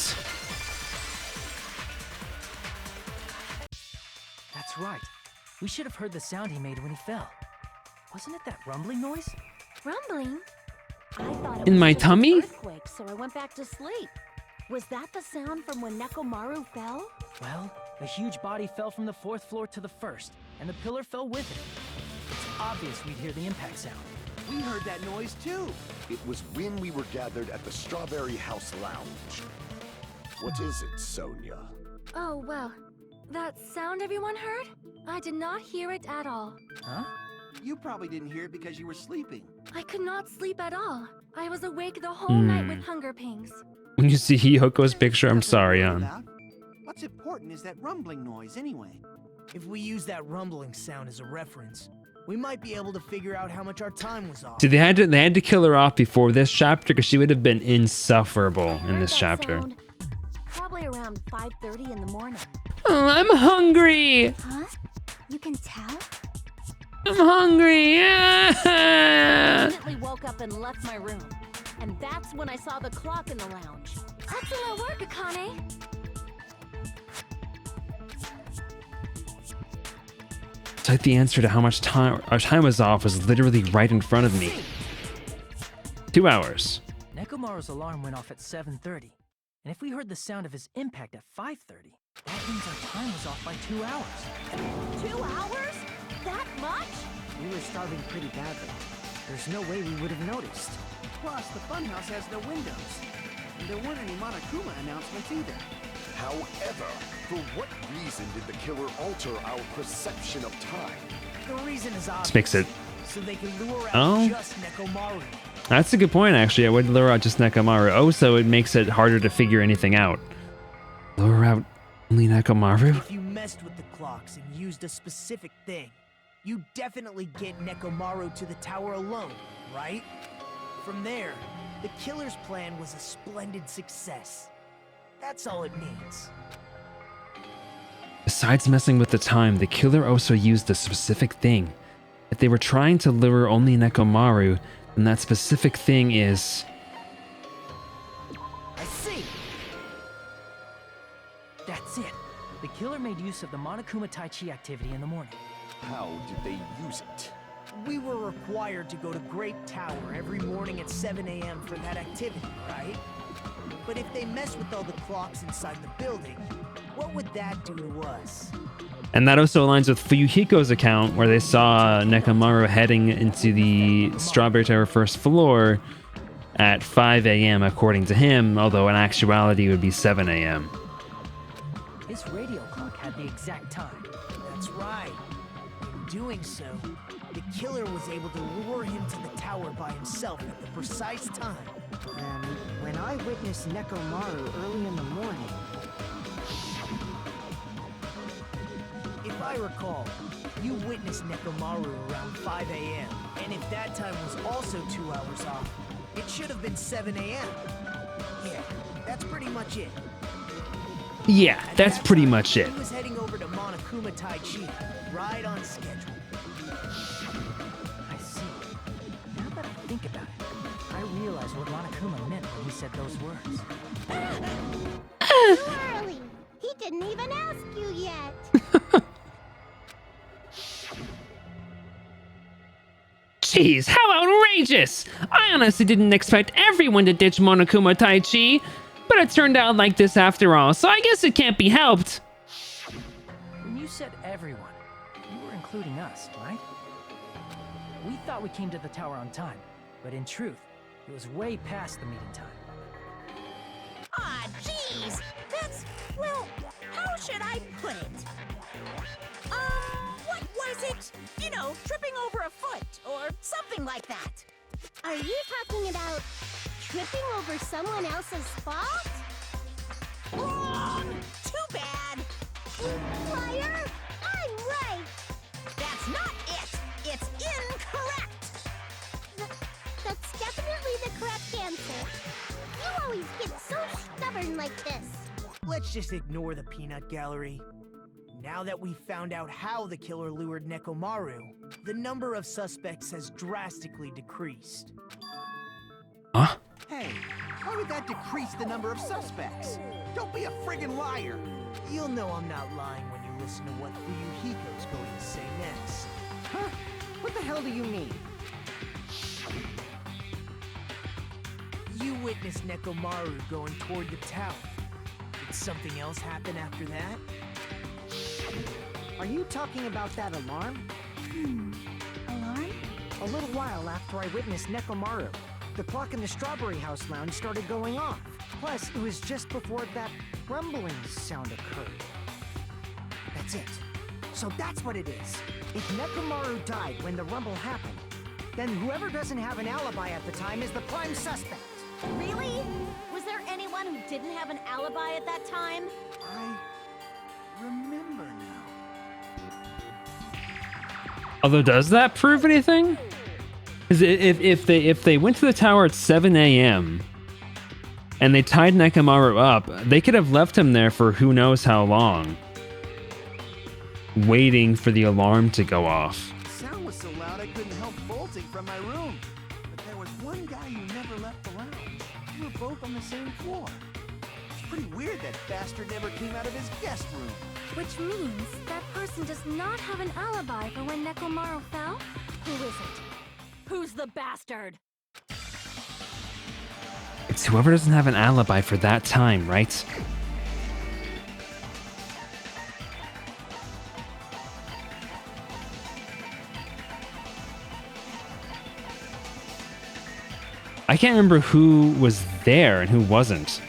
That's right. We should have heard the sound he made when he fell. Wasn't it that rumbling noise? Rumbling? I thought it In was my just an tummy? earthquake, so I went back to sleep. Was that the sound from when Nekomaru fell? Well, a huge body fell from the 4th floor to the 1st, and the pillar fell with it. It's obvious we'd hear the impact sound. We heard that noise too. It was when we were gathered at the Strawberry House Lounge. What is it, Sonia? Oh, well. That sound everyone heard? I did not hear it at all. Huh? You probably didn't hear it because you were sleeping. I could not sleep at all. I was awake the whole night with hunger pangs. When you see Hiyoko's picture, I'm sorry, Nothing to worry hon. about. What's important is that rumbling noise anyway. If we use that rumbling sound as a reference, we might be able to figure out how much our time was off. See, they had to kill her off before this chapter because she would have been insufferable in Heard this that chapter. sound probably around 5:30 in the morning. Oh, I'm hungry. Huh? You can tell? I'm hungry. Immediately woke up and left my room. And that's when I saw the clock in the lounge. Excellent work, Akane. It's like the answer to how much time our time was off was literally right in front of me. 2 hours. Nekomaru's alarm went off at 7:30, and if we heard the sound of his impact at 5:30, that means our time was off by 2 hours. 2 hours? That much? We were starving pretty badly. There's no way we would have noticed. Plus, the funhouse has no windows. And there weren't any Monokuma announcements either. However, for what reason did the killer alter our perception of time? The reason is obvious. Let's fix it. So they can lure out Oh. just Nekomaru. That's a good point, actually. I would lure out just Nekomaru. Oh, so it makes it harder to figure anything out. Lure out only Nekomaru? If you messed with the clocks and used a specific thing, you definitely get Nekomaru to the tower alone, right? From there, the killer's plan was a splendid success. That's all it means. Besides messing with the time, the killer also used a specific thing. If they were trying to lure only Nekomaru, then that specific thing is... I see. That's it. The killer made use of the Monokuma Tai Chi activity in the morning. How did they use it? We were required to go to Great Tower every morning at 7 a.m. for that activity, right? But if they mess with all the clocks inside the building, what would that do to us? And that also aligns with Fuyuhiko's account, where they saw Nekomaru heading into the Strawberry Tower first floor at 5 a.m. according to him, although in actuality it would be 7 a.m. His radio clock had the exact time. That's right. In doing so, the killer was able to lure him to the tower by himself at the precise time. And when I witnessed Nekomaru early in the morning, If I recall, you witnessed Nekomaru around 5 a.m. And if that time was also 2 hours off, it should have been 7 a.m. Yeah, that's pretty much it. Yeah, At that's that pretty time, much it. He was heading over to Monokuma Tai Chi, right on schedule. I see. Now that I think about it, I realize what Monokuma meant when he said those words. Too early. He didn't even ask you yet. Jeez, how outrageous! I honestly didn't expect everyone to ditch Monokuma Tai Chi, but it turned out like this after all, so I guess it can't be helped. When you said everyone, you were including us, right? We thought we came to the tower on time, but in truth, it was way past the meeting time. Ah, jeez. That's, well, how should I put it? What was it? You know, tripping over a foot or something like that. Are you talking about tripping over someone else's fault? Wrong! Too bad. Liar! I'm right! That's not it. It's incorrect. That's definitely the correct answer. You always get so stubborn like this. let's just ignore the peanut gallery. Now that we've found out how the killer lured Nekomaru, the number of suspects has drastically decreased. Huh? Hey, how would that decrease the number of suspects? Don't be a friggin' liar! You'll know I'm not lying when you listen to what Fuyuhiko's going to say next. Huh? What the hell do you mean? You witnessed Nekomaru going toward the tower. Did something else happen after that? Are you talking about that alarm? Alarm? A little while after I witnessed Nekomaru, the clock in the Strawberry House lounge started going off. Plus, it was just before that rumbling sound occurred. That's it. So that's what it is. If Nekomaru died when the rumble happened, then whoever doesn't have an alibi at the time is the prime suspect. Really? Was there anyone who didn't have an alibi at that time? I remember now. Although, does that prove anything? Because if they went to the tower at 7 a.m. and they tied Nekomaru up, they could have left him there for who knows how long, waiting for the alarm to go off. The sound was so loud I couldn't help bolting from my room. But there was one guy who never left the lounge. We were both on the same floor. It's pretty weird that bastard never came out of his guest room. Which means that person does not have an alibi for when Nekomaru fell? Who is it? Who's the bastard? It's whoever doesn't have an alibi for that time, right? I can't remember who was there and who wasn't.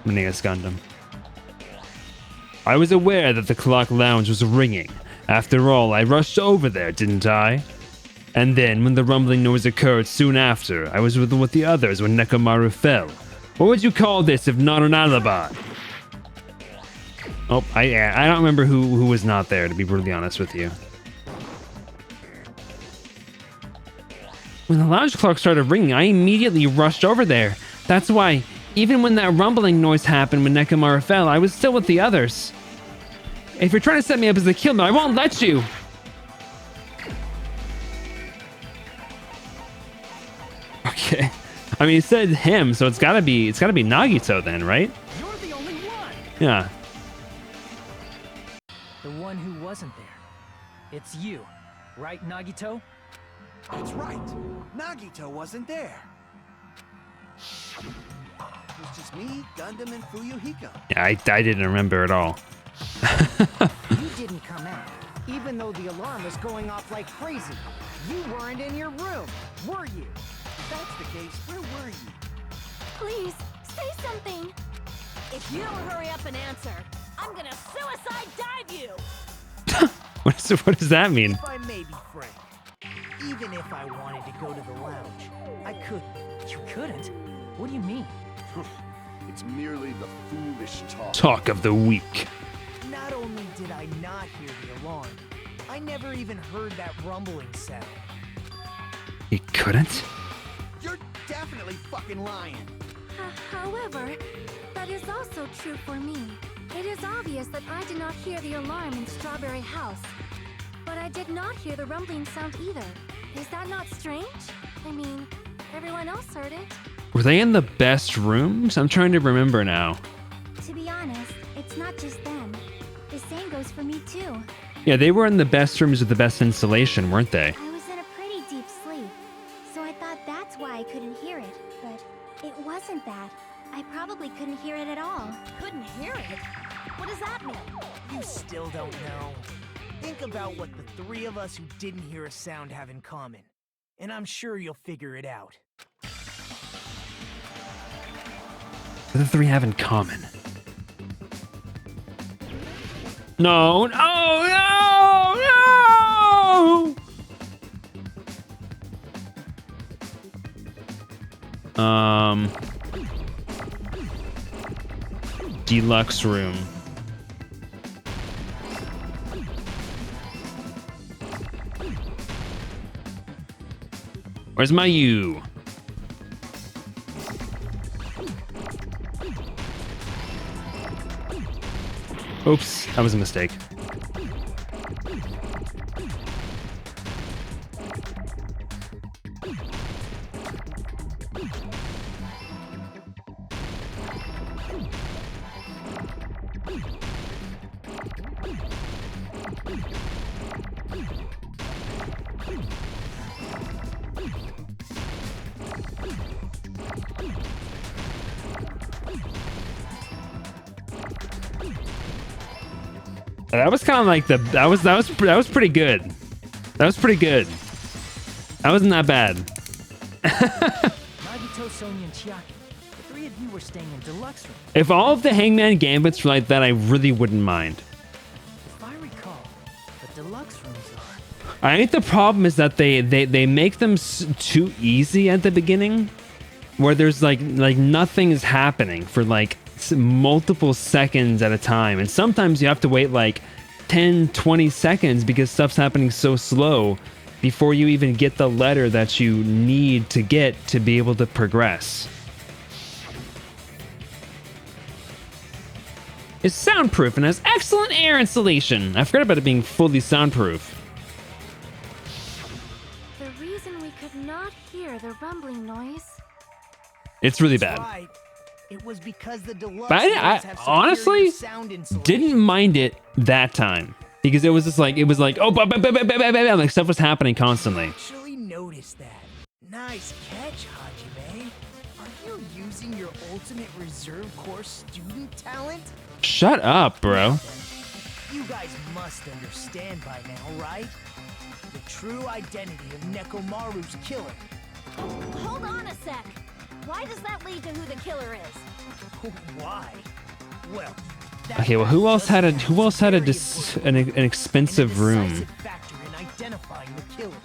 Menegas Gundam. I was aware that the clock lounge was ringing. After all, I rushed over there, didn't I? And then, when the rumbling noise occurred soon after, I was with the others when Nekomaru fell. What would you call this if not an alibi? Oh, I don't remember who was not there, to be brutally honest with you. When the lounge clock started ringing, I immediately rushed over there. That's why, even when that rumbling noise happened when Nekomaru fell, I was still with the others. If you're trying to set me up as the killer, I won't let you! Okay. I mean, he said him, so it's gotta be Nagito then, right? You're the only one! Yeah. The one who wasn't there. It's you, right, Nagito? That's right. Nagito wasn't there. It was just me, Gundam, and Fuyuhiko. Yeah, I didn't remember at all. You didn't come out, even though the alarm was going off like crazy. You weren't in your room, were you? If that's the case, where were you? Please, say something. If you don't hurry up and answer, I'm gonna suicide dive you! What does that mean? If I may be frank, even if I wanted to go to the lounge, I couldn't. You couldn't? What do you mean? It's merely the foolish talk. Talk of the week. Not only did I not hear the alarm, I never even heard that rumbling sound. He couldn't? You're definitely fucking lying. However, that is also true for me. It is obvious that I did not hear the alarm in Strawberry House. But I did not hear the rumbling sound either. Is that not strange? I mean, everyone else heard it. Were they in the best rooms? I'm trying to remember now. To be honest, it's not just them. The same goes for me too. Yeah, they were in the best rooms with the best insulation, weren't they? I was in a pretty deep sleep, so I thought that's why I couldn't hear it. But it wasn't that. I probably couldn't hear it at all. Couldn't hear it? What does that mean? You still don't know. Think about what the three of us who didn't hear a sound have in common, and I'm sure you'll figure it out. What do the three have in common? No, no, no! Deluxe room. Where's my U? Oops, that was a mistake. That was kind of like that was pretty good. That was pretty good. That wasn't that bad. Nagito, Sonia, and Chiaki. The three of you were staying in deluxe room. If all of the Hangman Gambits were like that, I really wouldn't mind. If I recall, the deluxe rooms are. I think the problem is that they make them too easy at the beginning, where there's like nothing is happening for like multiple seconds at a time, and sometimes you have to wait like 10-20 seconds because stuff's happening so slow before you even get the letter that you need to get to be able to progress. It's soundproof and has excellent air insulation. I forgot about it being fully soundproof. The reason we could not hear the rumbling noise. It's really That's bad. right. It was because the deluxe But I rooms have superior honestly sound insulation. didn't mind it that time because it was just like oh, like stuff was happening constantly. Actually noticed that. Nice catch, Hajime. Are you using your ultimate reserve corps student talent? Shut up, bro. You guys must understand by now, right? The true identity of Nekomaru's killer. Hold on a sec. Why does that lead to who the killer is? Why? Well, Okay, well, who else had an expensive room? factor in identifying the killer.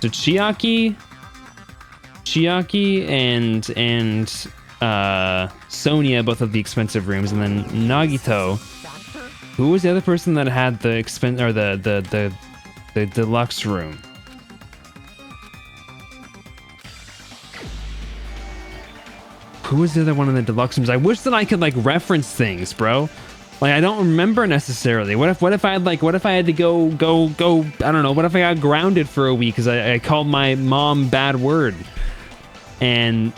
So Chiaki and Sonia both have the expensive rooms, and then Nagito. Who was the other person that had the the deluxe room? Who was the other one in the deluxe rooms? I wish that I could like reference things, bro. Like I don't remember necessarily. What if I had to go I don't know, what if I got grounded for a week because I called my mom bad word? And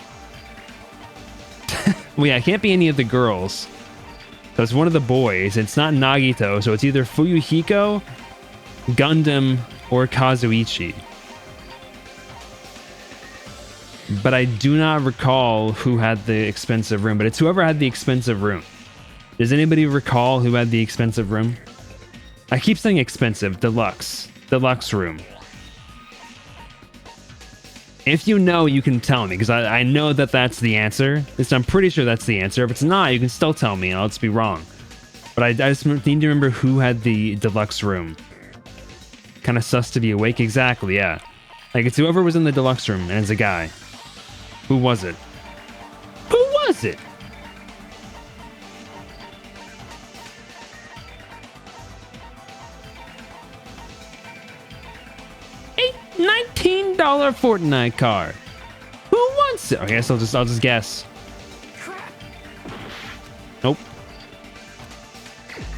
well, yeah, it can't be any of the girls. So it's one of the boys. It's not Nagito, so it's either Fuyuhiko, Gundam, or Kazuichi. But I do not recall who had the expensive room, but it's whoever had the expensive room. Does anybody recall who had the expensive room? I keep saying expensive, deluxe room. If you know, you can tell me, because I know that that's the answer. At least I'm pretty sure that's the answer. If it's not, you can still tell me, and I'll just be wrong. But I just need to remember who had the deluxe room. Kind of sus to be awake, exactly, yeah. Like, it's whoever was in the deluxe room, and it's a guy. Who was it? Who was it? $19 Fortnite card. Who wants it? I guess I'll just guess. Nope.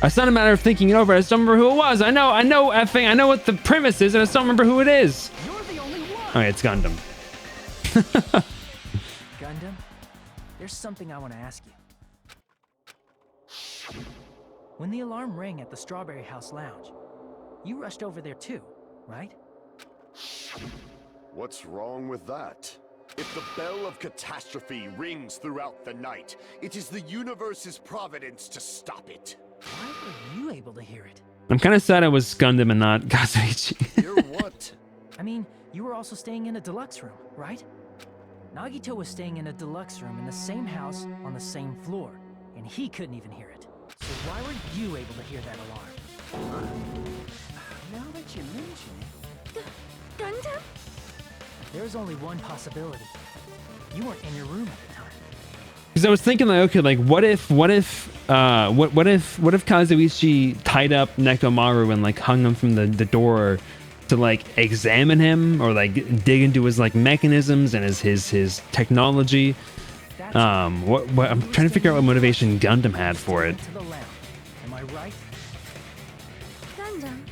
It's not a matter of thinking it over. I just don't remember who it was. I know effing. I know what the premise is, and I just don't remember who it is. You're the only one. Okay, it's Gundam. Gundam, there's something I want to ask you. When the alarm rang at the Strawberry House Lounge, you rushed over there too, right? What's wrong with that? If the bell of catastrophe rings throughout the night, it is the universe's providence to stop it. Why were you able to hear it? I'm kind of sad it was Gundam and not Kazuichi. Hear what? I mean, you were also staying in a deluxe room, right? Nagito was staying in a deluxe room in the same house on the same floor, and he couldn't even hear it. So why were you able to hear that alarm? Now that you mention it. Gundam? There's only one possibility. You weren't in your room at the time. Because I was thinking, like, okay, like, what if Kazuichi tied up Nekomaru and like hung him from the door to like examine him or like dig into his like mechanisms and his technology. What I'm trying to figure out what motivation Gundam had for it. To the lounge. Am I right? Gundam,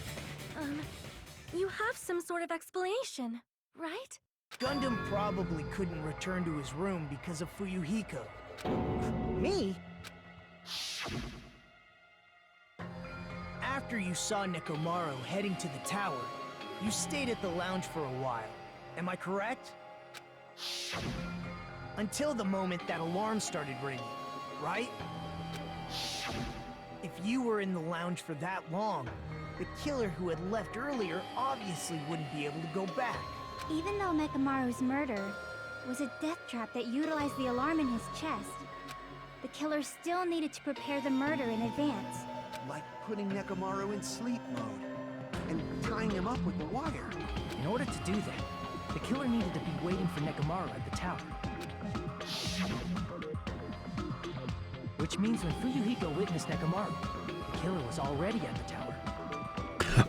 you have some sort of explanation, right? Gundam probably couldn't return to his room because of Fuyuhiko. Me? After you saw Nekomaru heading to the tower, you stayed at the lounge for a while. Am I correct? Until the moment that alarm started ringing, right? If you were in the lounge for that long, the killer who had left earlier obviously wouldn't be able to go back. Even though Nekomaru's murder was a death trap that utilized the alarm in his chest, the killer still needed to prepare the murder in advance. Like putting Nekomaru in sleep mode and tying him up with the wire. In order to do that, the killer needed to be waiting for Nekomaru at the tower. Which means when Fuyuhiko witnessed Nekomaru, the killer was already at the tower.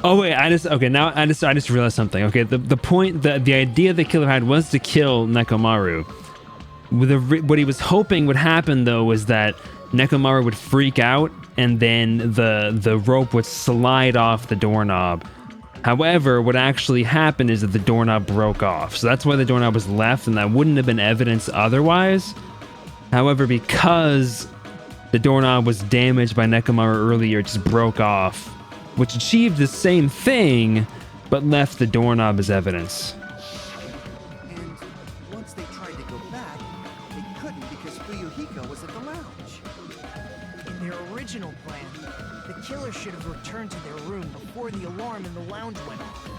Oh wait, I just realized something. Okay, the point, the idea the killer had was to kill Nekomaru. What he was hoping would happen though was that Nekomaru would freak out and then the rope would slide off the doorknob. However, what actually happened is that the doorknob broke off. So that's why the doorknob was left, and that wouldn't have been evidence otherwise. However, because the doorknob was damaged by Nekomaru earlier, it just broke off, which achieved the same thing, but left the doorknob as evidence. And once they tried to go back, they couldn't because Fuyuhiko was at the lounge. In their original plan, the killer should have returned to their room before the alarm in the lounge went off.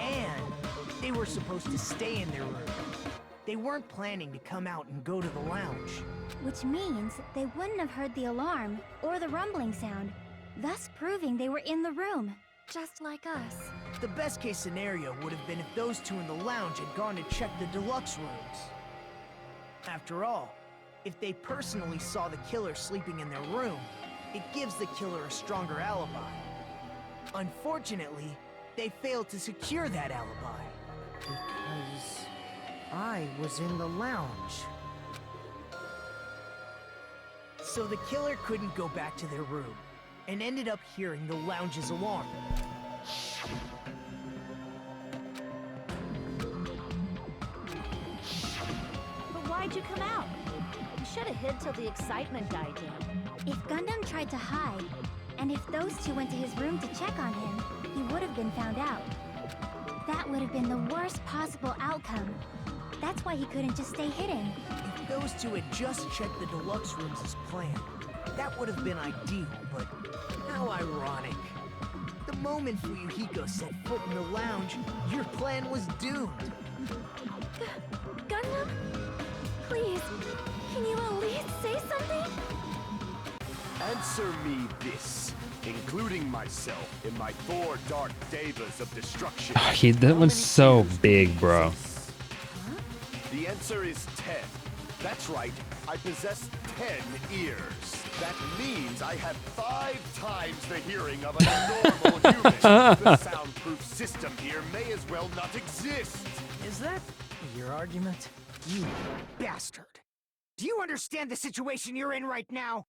And they were supposed to stay in their room. They weren't planning to come out and go to the lounge. Which means they wouldn't have heard the alarm or the rumbling sound, thus proving they were in the room, just like us. The best case scenario would have been if those two in the lounge had gone to check the deluxe rooms. After all, if they personally saw the killer sleeping in their room, it gives the killer a stronger alibi. Unfortunately, they failed to secure that alibi. Because I was in the lounge. So the killer couldn't go back to their room, and ended up hearing the lounge's alarm. But why'd you come out? You should have hid till the excitement died down. If Gundam tried to hide, and if those two went to his room to check on him, he would have been found out. That would have been the worst possible outcome. That's why he couldn't just stay hidden. If those two had just checked the deluxe rooms as planned, that would have been ideal, but how ironic. The moment Fuyuhiko set foot in the lounge, your plan was doomed. Gundam? Please, can you at least say something? Answer me this, including myself in my 4 dark devas of destruction. That one's so big, bro. The answer is 10. That's right, I possess 10 ears. That means I have 5 times the hearing of a normal human. The soundproof system here may as well not exist. Is that your argument? You bastard! Do you understand the situation you're in right now?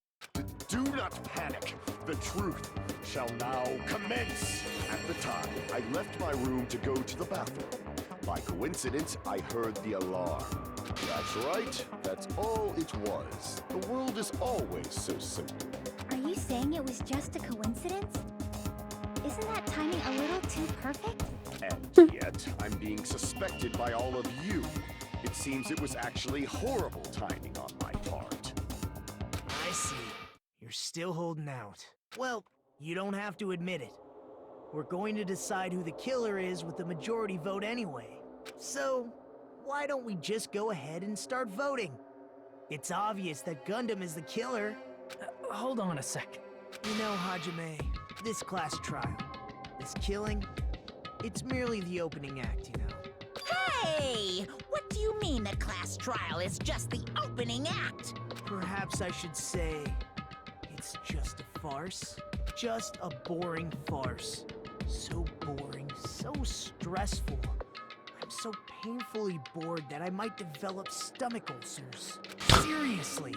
Do not panic. The truth shall now commence. At the time, I left my room to go to the bathroom. By coincidence, I heard the alarm. That's right. That's all it was. The world is always so simple. Are you saying it was just a coincidence? Isn't that timing a little too perfect? And yet, I'm being suspected by all of you. It seems it was actually horrible timing on my part. I see. You're still holding out. Well, you don't have to admit it. We're going to decide who the killer is with the majority vote anyway. So, why don't we just go ahead and start voting? It's obvious that Gundam is the killer. Hold on a sec. You know, Hajime, this class trial, this killing, it's merely the opening act, you know. Hey! What do you mean the class trial is just the opening act? Perhaps I should say, it's just a farce. Just a boring farce. So boring, so stressful. I'm so painfully bored that I might develop stomach ulcers. Seriously.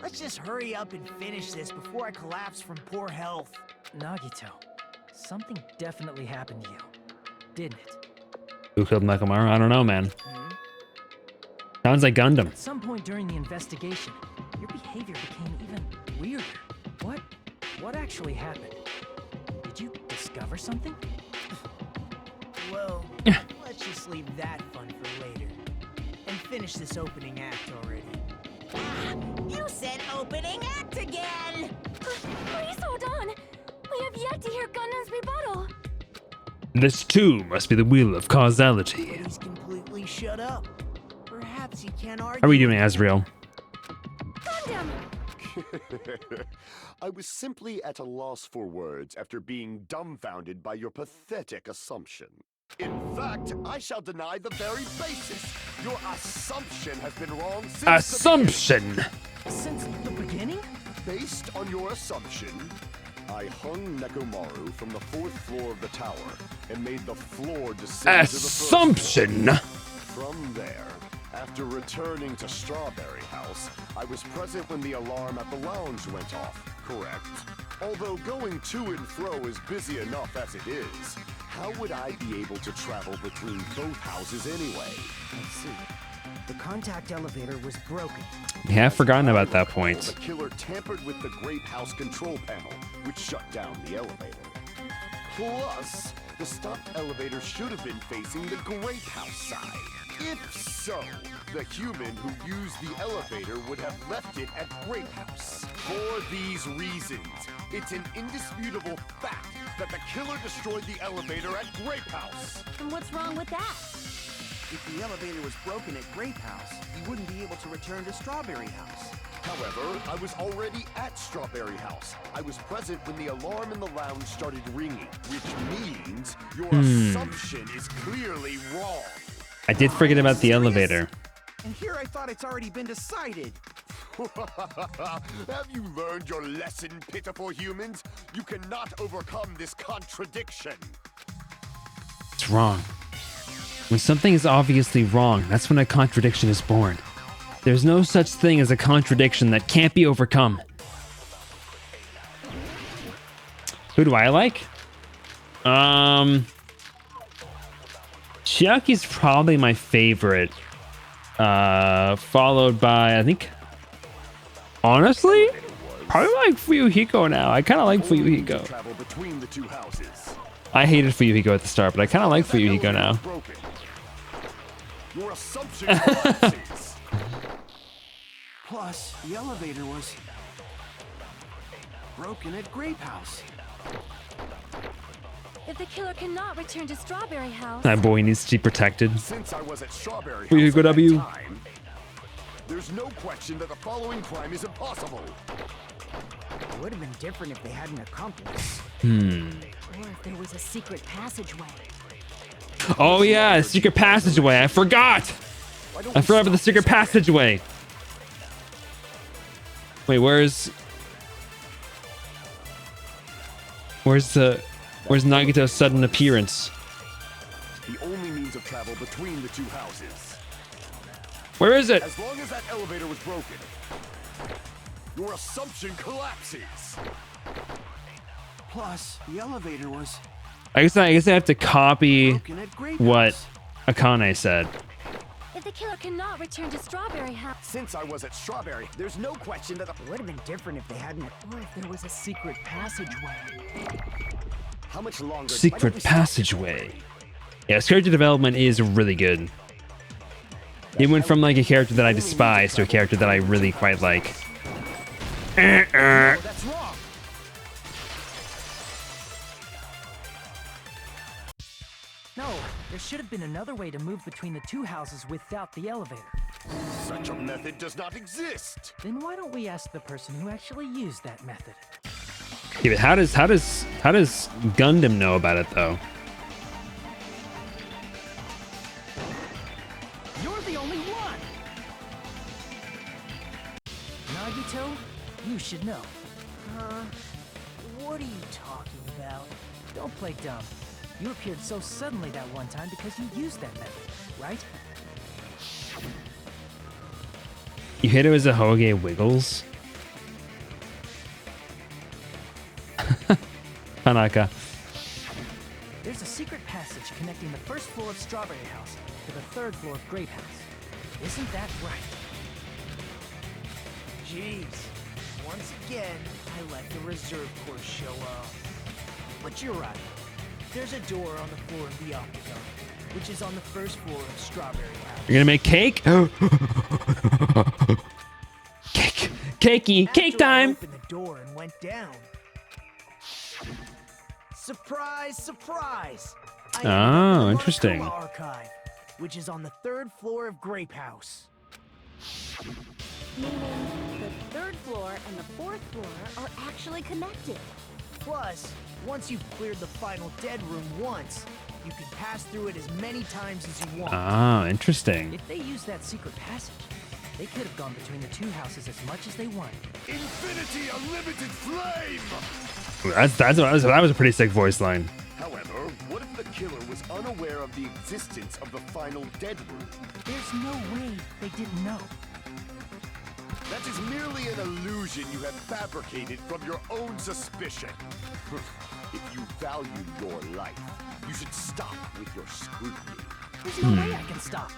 Let's just hurry up and finish this before I collapse from poor health. Nagito, something definitely happened to you, didn't it? Who killed Nekomaru? I don't know, man. Sounds like Gundam. At some point during the investigation, your behavior became even weirder. What actually happened? Did you discover something? Well, let's just leave that fun for later. And finish this opening act already. You said opening act again! Please hold on. We have yet to hear Gundam's rebuttal. This too must be the wheel of causality. But he's completely shut up. Perhaps he can't argue. How are you doing, Azrael? Gundam! I was simply at a loss for words after being dumbfounded by your pathetic assumption. In fact, I shall deny the very basis. Your assumption has been wrong since Assumption! Since the beginning? Based on your assumption, I hung Nekomaru from the 4th floor of the tower and made the floor descend to the 1st floor. Assumption! From there, after returning to Strawberry House, I was present when the alarm at the lounge went off, correct? Although going to and fro is busy enough as it is, how would I be able to travel between both houses anyway? Let's see. The contact elevator was broken. We have forgotten about that The point. killer tampered with the Grape House control panel, which shut down the elevator. Plus, the stopped elevator should have been facing the Grape House side. If so, the human who used the elevator would have left it at Grape House. For these reasons, it's an indisputable fact that the killer destroyed the elevator at Grape House. And what's wrong with that? If the elevator was broken at Grape House, he wouldn't be able to return to Strawberry House. However, I was already at Strawberry House. I was present when the alarm in the lounge started ringing, which means your assumption is clearly wrong. I did forget about the elevator. And here I thought it's already been decided. Have you learned your lesson, pitiful humans? You cannot overcome this contradiction. It's wrong. When something is obviously wrong, that's when a contradiction is born. There's no such thing as a contradiction that can't be overcome. Who do I like? Chiaki's probably my favorite. Followed by, I think, honestly, probably like Fuyuhiko now. I kind of like Fuyuhiko. Travel between the two houses. I hated Fuyuhiko at the start, but I kind of like Fuyuhiko now. Broken. Your assumption collapses. Plus, the elevator was broken at Grape House. If the killer cannot return to Strawberry House, That boy needs to be protected. Since I was at Strawberry Here you House go, at that W. time, there's no question that the following crime is impossible. It would have been different if they had an accomplice. Or if there was a secret passageway. Oh yeah, secret passageway. I forgot. I forgot about the secret passageway. Wait, where's Nagito's sudden appearance? The only means of travel between the two houses. Where is it? As long as that elevator was broken, your assumption collapses. Plus, the elevator was I guess I have to copy broken at Grape what House. Akane said. if the killer cannot return to Strawberry House, Since I was at Strawberry, there's no question that the... It would have been different if they hadn't. Or if there was a secret passageway. How much longer... Secret passageway. Yeah, his character development is really good. He went from like a character that I despise to a character that I really quite like. That's wrong. No, there should have been another way to move between the two houses without the elevator. Such a method does not exist. Then why don't we ask the person who actually used that method? Yeah, but how does Gundam know about it though? You're the only one! Nagito, you should know. What are you talking about? Don't play dumb. You appeared so suddenly that one time because you used that method, right? You hit it as a Hoge wiggles. Hanaka. There's a secret passage connecting the first floor of Strawberry House to the third floor of Grape House. Isn't that right? Jeez. Once again, I let the reserve course show up. But you're right. There's a door on the floor of the Octagon, which is on the first floor of Strawberry House. You're gonna make cake? Cake! Cakey! Cake After I time! opened the door and went down. Surprise, surprise! I ended up in Oh, the interesting. Monokuma Archive, which is on the third floor of Grape House. Meaning the third floor and the fourth floor are actually connected. Plus, once you've cleared the final dead room once, you can pass through it as many times as you want. Ah, interesting. If they used that secret passage, they could have gone between the two houses as much as they wanted. Infinity Unlimited Flame! That was a pretty sick voice line. However, what if the killer was unaware of the existence of the final dead room? There's no way they didn't know. That is merely an illusion you have fabricated from your own suspicion. If you value your life, you should stop with your scrutiny. There's no way I can stop.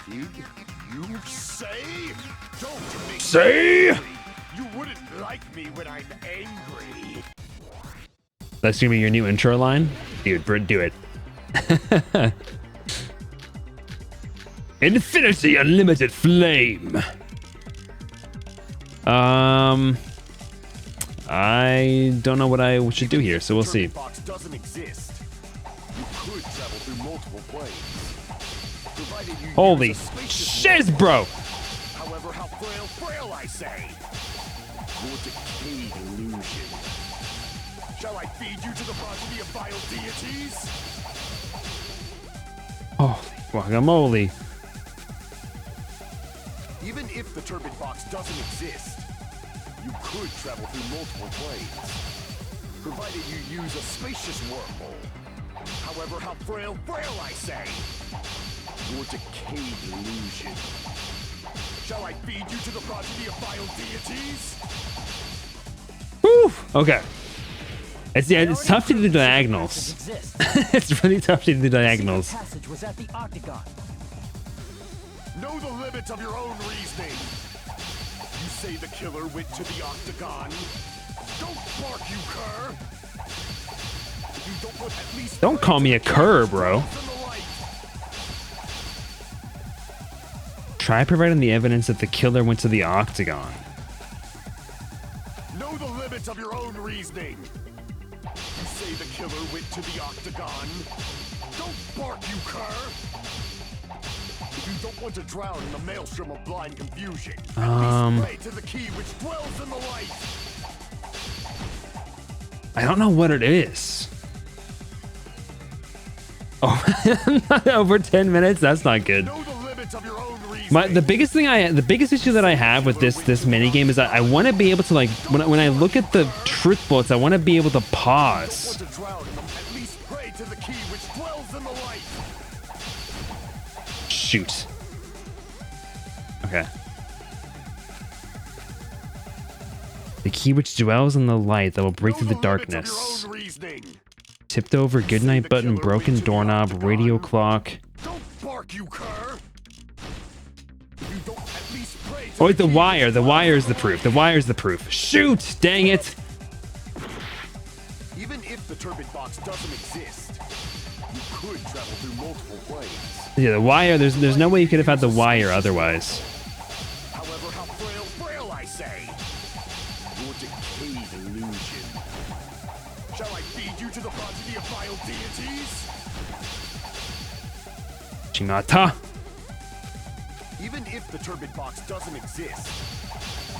Did you say? Don't make Say? me angry. You wouldn't like me when I'm angry. That's gonna be your new intro line? Dude, Brit, do it. Infinity Unlimited Flame. I don't know what I should do here, so we'll see. Box doesn't exist. You could travel through multiple planes. Provided you Holy use a spacious shiz, world. bro! However, how frail I say. Your decayed illusion. Shall I feed you to the progeny of vile deities? Holy guacamole. Even if the turbid box doesn't exist, you could travel through multiple planes. Provided you use a spacious wormhole. However, how frail I say. Your decayed illusion. Shall I feed you to the progeny of vile deities? Whew, okay. It's tough to do the diagonals. Exists. It's really tough to do the The diagonals. secret passage was at the Octagon. Know the limits of your own reasoning. You say the killer went to the Octagon. Don't bark, you cur. You don't put at least Don't call me a cur, bro. Try providing the evidence that the killer went to the Octagon. Know the limits of your own reasoning. You say the killer went to the Octagon. Don't bark, you cur. If you don't want to drown in the maelstrom of blind confusion, at least pray to the key which dwells in the light. I don't know what it is. Oh, over 10 minutes? That's not good. Know the limits of your own reasoning. The biggest issue that I have with this mini game is that I want to be able to, like, when I look at the truth bullets, I want to be able to pause. Don't want to drown in them, at least pray to the key which dwells in the light. Shoot. Okay. The key which dwells in the light that will break through the darkness. Tipped over goodnight button, broken doorknob, radio clock. Don't bark, you cur. You don't at least pray to Oh wait, the wire. The wire is the proof. The wire is the proof. Shoot! Dang it! Even if the turbid box doesn't exist, you could travel through multiple planes. Yeah, the wire. There's no way you could have had the wire otherwise. However, how frail I say. Your decayed illusion. Shall I feed you to the progeny of vile deities? Chingata. Even if the turbid box doesn't exist,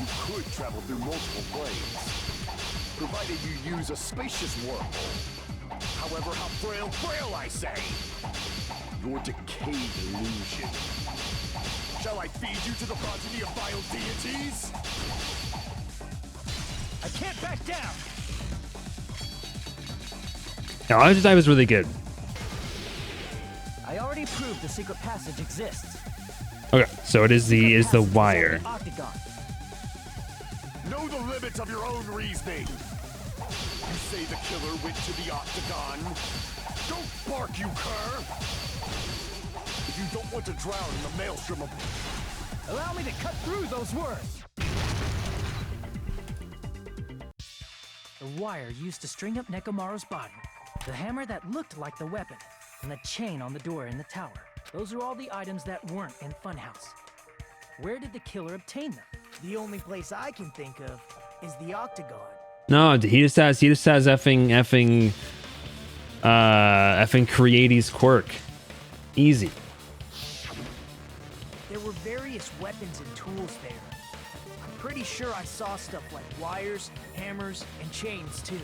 you could travel through multiple planes, provided you use a spacious wormhole. However, how frail I say. Your decayed illusion. Shall I feed you to the progeny of vile deities? I can't back down. No, Object Dive is really good. I already proved the secret passage exists. Okay, so it is the wire. Octagon. Know the limits of your own reasoning. You say the killer went to the Octagon. Don't bark, you cur! If you don't want to drown in the maelstrom of... Allow me to cut through those words. The wire used to string up Nekomaru's body, the hammer that looked like the weapon, and the chain on the door in the tower. Those are all the items that weren't in Funhouse. Where did the killer obtain them? The only place I can think of is the Octagon. No, he just has effing Creaty's quirk. Easy. There were various weapons and tools there. I'm pretty sure I saw stuff like wires, hammers, and chains too.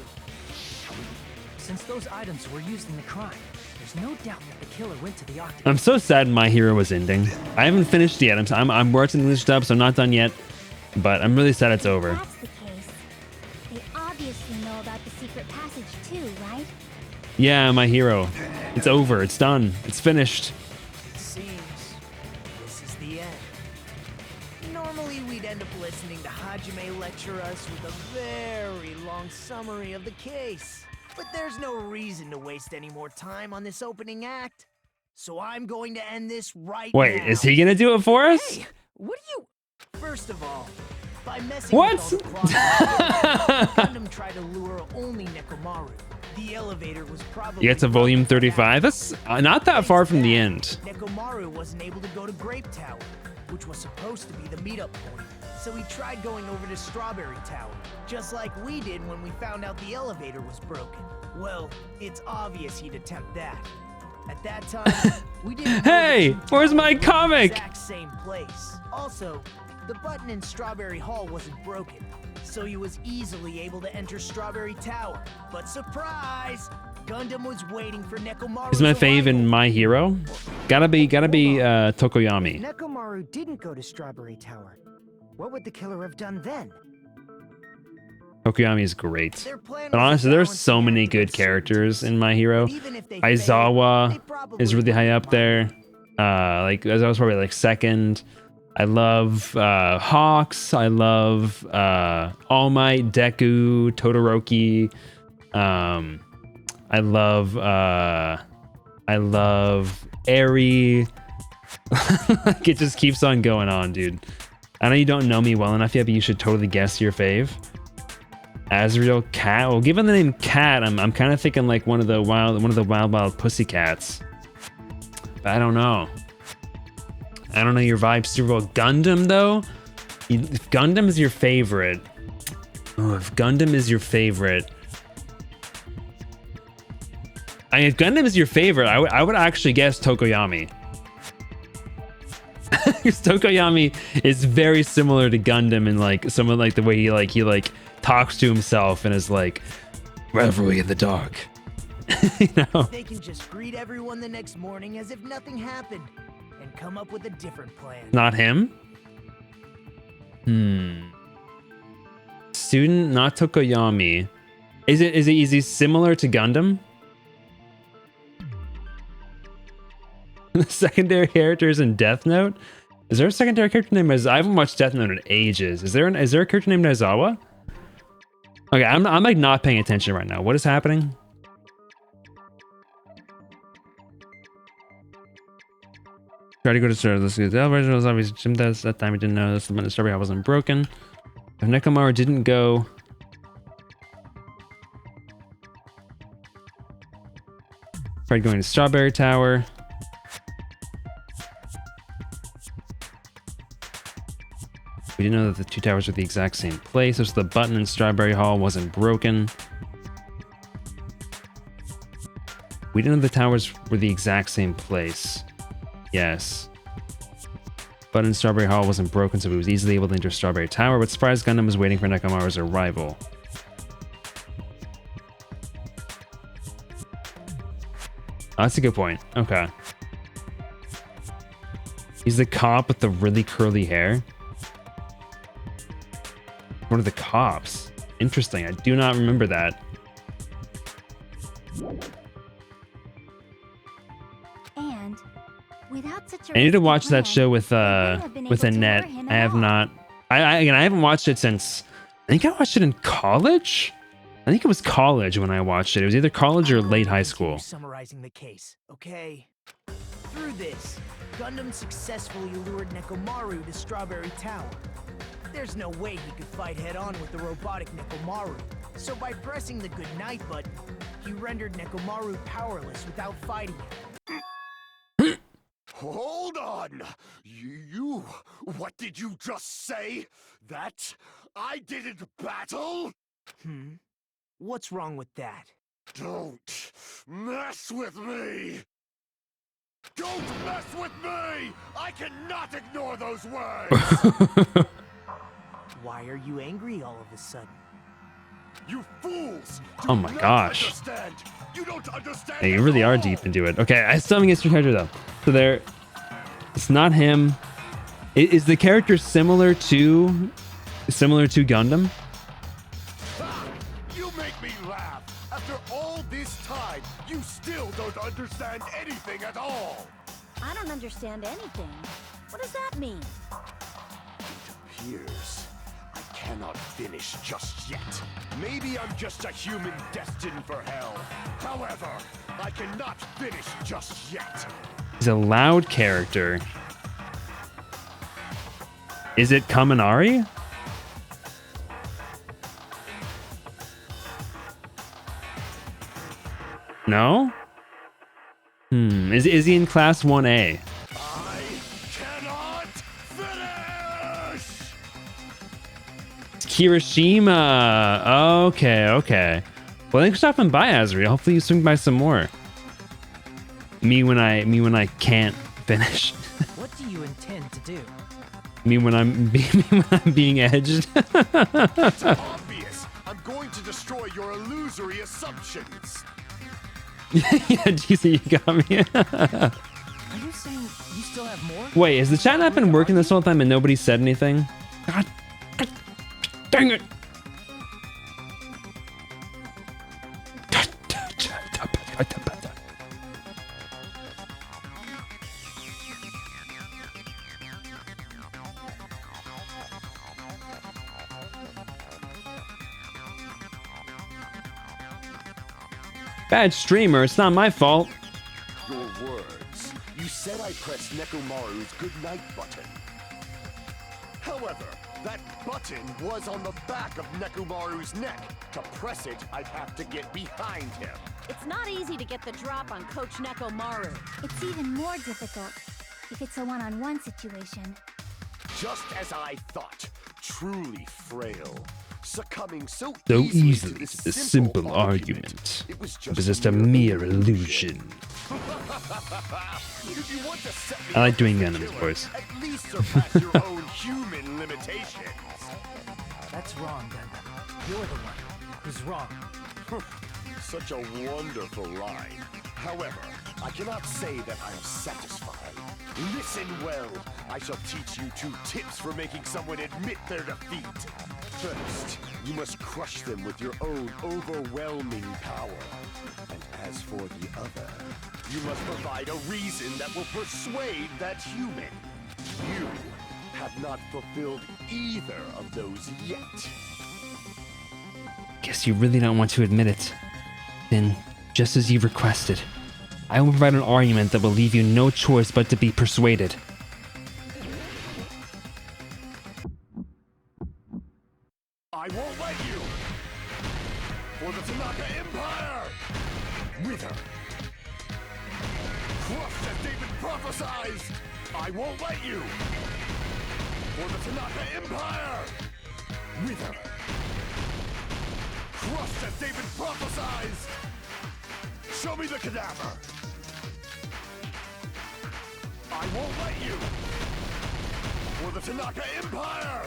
Since those items were used in the crime, there's no doubt that the killer went to the Octagon. I'm so sad My Hero was ending. I haven't finished yet. I'm watching the English dub, so I'm not done yet. But I'm really sad it's over. That's the case. They obviously know about the secret passage too, right? Yeah, My Hero. It's over. It's done. It's finished. It seems this is the end. Normally we'd end up listening to Hajime lecture us with a very long summary of the case. But there's no reason to waste any more time on this opening act. So I'm going to end this right now. Wait, is he gonna do it for us? Hey, what do you... First of all, by messing What? with all the clocks, Gundam tried to lure only Nekomaru. The elevator was probably... You get to volume 35. That's not that far from the end. Nekomaru wasn't able to go to Grape Tower, which was supposed to be the meetup point. So he tried going over to Strawberry Tower, just like we did when we found out the elevator was broken. Well, it's obvious he'd attempt that. At that time, we didn't know Hey, the two where's my towers were in the comic? exact same place. Also, the button in Strawberry Hall wasn't broken, so he was easily able to enter Strawberry Tower. But surprise! Gundam was waiting for Nekomaru's He's my fave in arrival. My Hero. Gotta be Tokoyami. Nekomaru didn't go to Strawberry Tower. What would the killer have done then? Tokoyami is great. Their plan But was honestly, to there's balance so the many act good of characters in uncertainty. My Hero. But even if they failed, Aizawa they probably is really high wouldn't up there. mind. Aizawa's probably like second. I love Hawks. I love All Might, Deku, Todoroki. I love Eri. Like, it just keeps on going on, dude. I know you don't know me well enough yet, but you should totally guess your fave. Azrael, Cat. Well, given the name Cat, I'm kind of thinking like one of the wild pussycats. But I don't know. I don't know your vibe super well. Gundam though, if Gundam is your favorite, I mean, if Gundam is your favorite, I would actually guess Tokoyami. Because Tokoyami is very similar to Gundam in like someone like the way he talks to himself and is like reverie in the dark. You know? They can just greet everyone the next morning as if nothing happened and come up with a different plan. Not him? Student, not Tokoyami. Is he similar to Gundam? The secondary characters in Death Note? Is there a secondary character named Aizawa? I haven't watched Death Note in ages. Is there a character named Aizawa? Okay, I'm like not paying attention right now. What is happening? Try to go to start. Let's get the elevator. Was obviously gym test. That time I didn't know this. The strawberry wasn't broken. If Nekomaru didn't go. Tried going to Strawberry Tower. We didn't know that the two towers were the exact same place. So the button in Strawberry Hall wasn't broken. We didn't know the towers were the exact same place. Yes. Button in Strawberry Hall wasn't broken, so he was easily able to enter Strawberry Tower, but Surprise Gundam was waiting for Nekomaru's arrival. Oh, that's a good point. Okay. He's the cop with the really curly hair. One of the cops. Interesting. I do not remember that. understand. Without such a I need to risky watch that plan, show with they wouldn't have been able to Annette. lure him I at have all. not. Again, I haven't watched it since. I think I watched it in college. I think it was college when I watched it. It was either college or late high school. Summarizing the case, okay? Through this, Gundam successfully lured Nekomaru to Strawberry Tower. There's no way he could fight head-on with the robotic Nekomaru, so by pressing the goodnight button, he rendered Nekomaru powerless without fighting him. Hold on! You... What did you just say? That I didn't battle? What's wrong with that? Don't mess with me! Don't mess with me! I cannot ignore those words! Why are you angry all of a sudden? You fools! Oh my gosh. Understand. You don't understand. Hey, you really are deep into it. Okay, I still haven't guessed your character though. So there, it's not him. Is the character similar to Gundam? You make me laugh. After all this time, you still don't understand anything at all. I don't understand anything. What does that mean? It appears I cannot finish just yet. Maybe I'm just a human destined for hell. However, I cannot finish just yet. He's a loud character. Is it Kaminari? No? Is he in class 1A? I cannot finish! Kirishima. Okay. Well, thanks for stopping by, Azri. Hopefully you swing by some more. Me when I can't finish. What do you intend to do? me when I'm being edged. It's obvious. I'm going to destroy your illusory assumptions. Yeah, GC, you got me. Are you saying you still have more? Wait, has the chat not been working this whole time and nobody said anything? God dang it. Bad streamer, it's not my fault. Your words. You said I pressed Nekomaru's goodnight button. However, that button was on the back of Nekomaru's neck. To press it, I'd have to get behind him. It's not easy to get the drop on Coach Nekomaru. It's even more difficult if it's a one-on-one situation. Just as I thought. Truly frail. Succumbing so easily to to the simple argument. It was It was just a mere illusion. If you want to set me I like up doing as a Gundam's killer, voice. At least surpass your own human limitations. That's wrong, Gundam. You're the one who's wrong. Such a wonderful line. However, I cannot say that I am satisfied. Listen well. I shall teach you 2 tips for making someone admit their defeat. First, you must crush them with your own overwhelming power. And as for the other, you must provide a reason that will persuade that human. You have not fulfilled either of those yet. Guess you really don't want to admit it. Then, just as you requested, I will provide an argument that will leave you no choice but to be persuaded. I won't let you! For the Tanaka Empire! Wither! Crushed as David prophesied! I won't let you! For the Tanaka Empire! Wither! Crushed as David prophesied! Show me the cadaver! I won't let you! For the Tanaka Empire!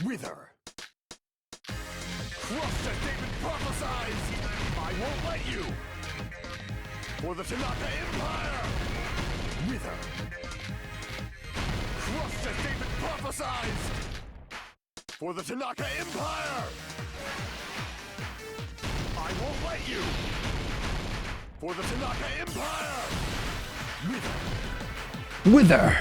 Wither! Crushed as David prophesied! I won't let you! For the Tanaka Empire! Wither! Crushed as David prophesied! For the Tanaka Empire! I won't let you! For the Tanaka Empire! Wither.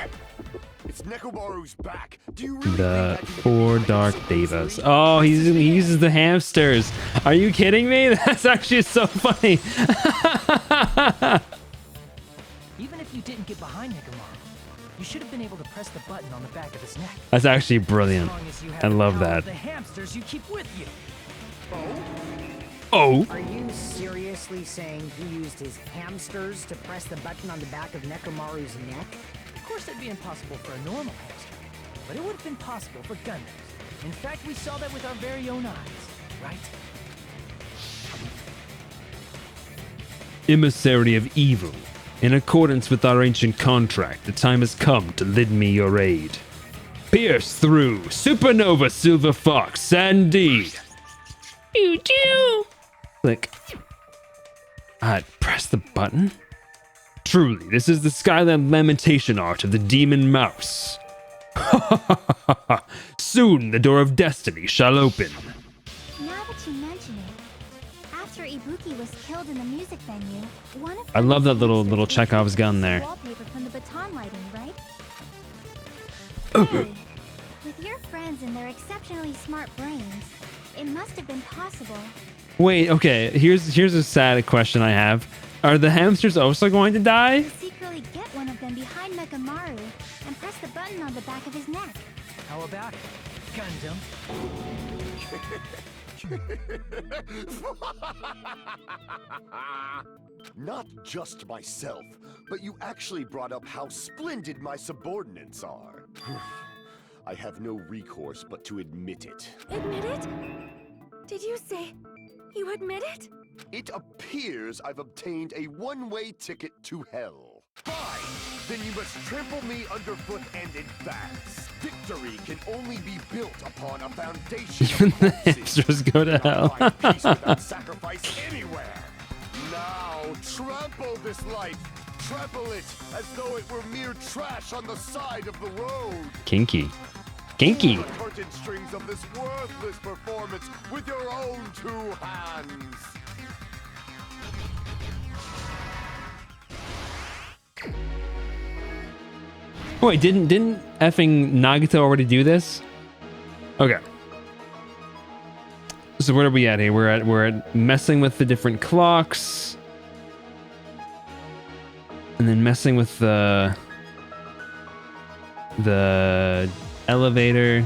It's Nekomaru's back. Do you really The think I can four defeat dark him so devas. easily? Oh, he uses the hamsters. Are you kidding me? That's actually so funny. Even if you didn't get behind Nekomaru, you should have been able to press the button on the back of his neck. That's actually As brilliant. long as you have I the love power of that. The hamsters you keep with you. Oh. Are you seriously saying he used his hamsters to press the button on the back of Nekomaru's neck? Of course, that'd be impossible for a normal hamster, but it would have been possible for Gundams. In fact, we saw that with our very own eyes, right? Emissary of evil. In accordance with our ancient contract, the time has come to lend me your aid. Pierce through Supernova Silver Fox Sandy. Pew pew. Click. Press the button? Truly, this is the Skyland lamentation art of the demon mouse. Soon the door of destiny shall open. Now that you mention it, after Ibuki was killed in the music venue, one of I love that the little Chekhov's gun there. wallpaper from the baton lighting, right? Oh. Hey, with your friends and their exceptionally smart brains, it must have been possible. Wait, okay, here's a sad question I have. Are the hamsters also going to die? To secretly get one of them behind Nekomaru and press the button on the back of his neck. How about it, Gundam? Not just myself, but you actually brought up how splendid my subordinates are. I have no recourse but to admit it. Admit it? Did you say you admit it? It appears I've obtained a one-way ticket to hell. Fine! Then you must trample me underfoot and advance. Victory can only be built upon a foundation Even of the corpses. hamsters go to Not hell. find peace without sacrifice anywhere. Now, trample this life. Trample it as though it were mere trash on the side of the road. Kinky. Kinky. Pull the curtain strings of this worthless performance with your own two hands. Wait, didn't effing Nagito already do this? Okay. So where are we at here? We're at messing with the different clocks. And then messing with the elevator.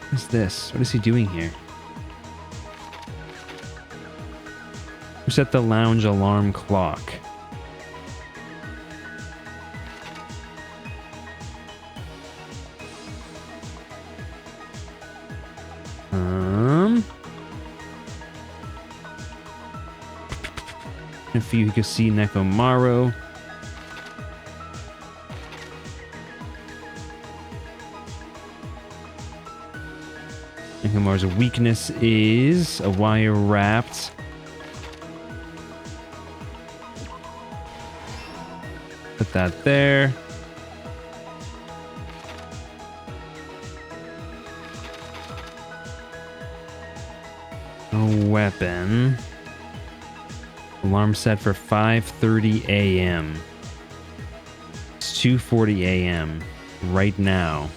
What's this? What is he doing here? Set the lounge alarm clock. If you can see Nekomaru. Nekomaru's weakness is a wire wrapped. Put that there. A weapon. Alarm set for 5:30 a.m. It's 2:40 a.m. right now.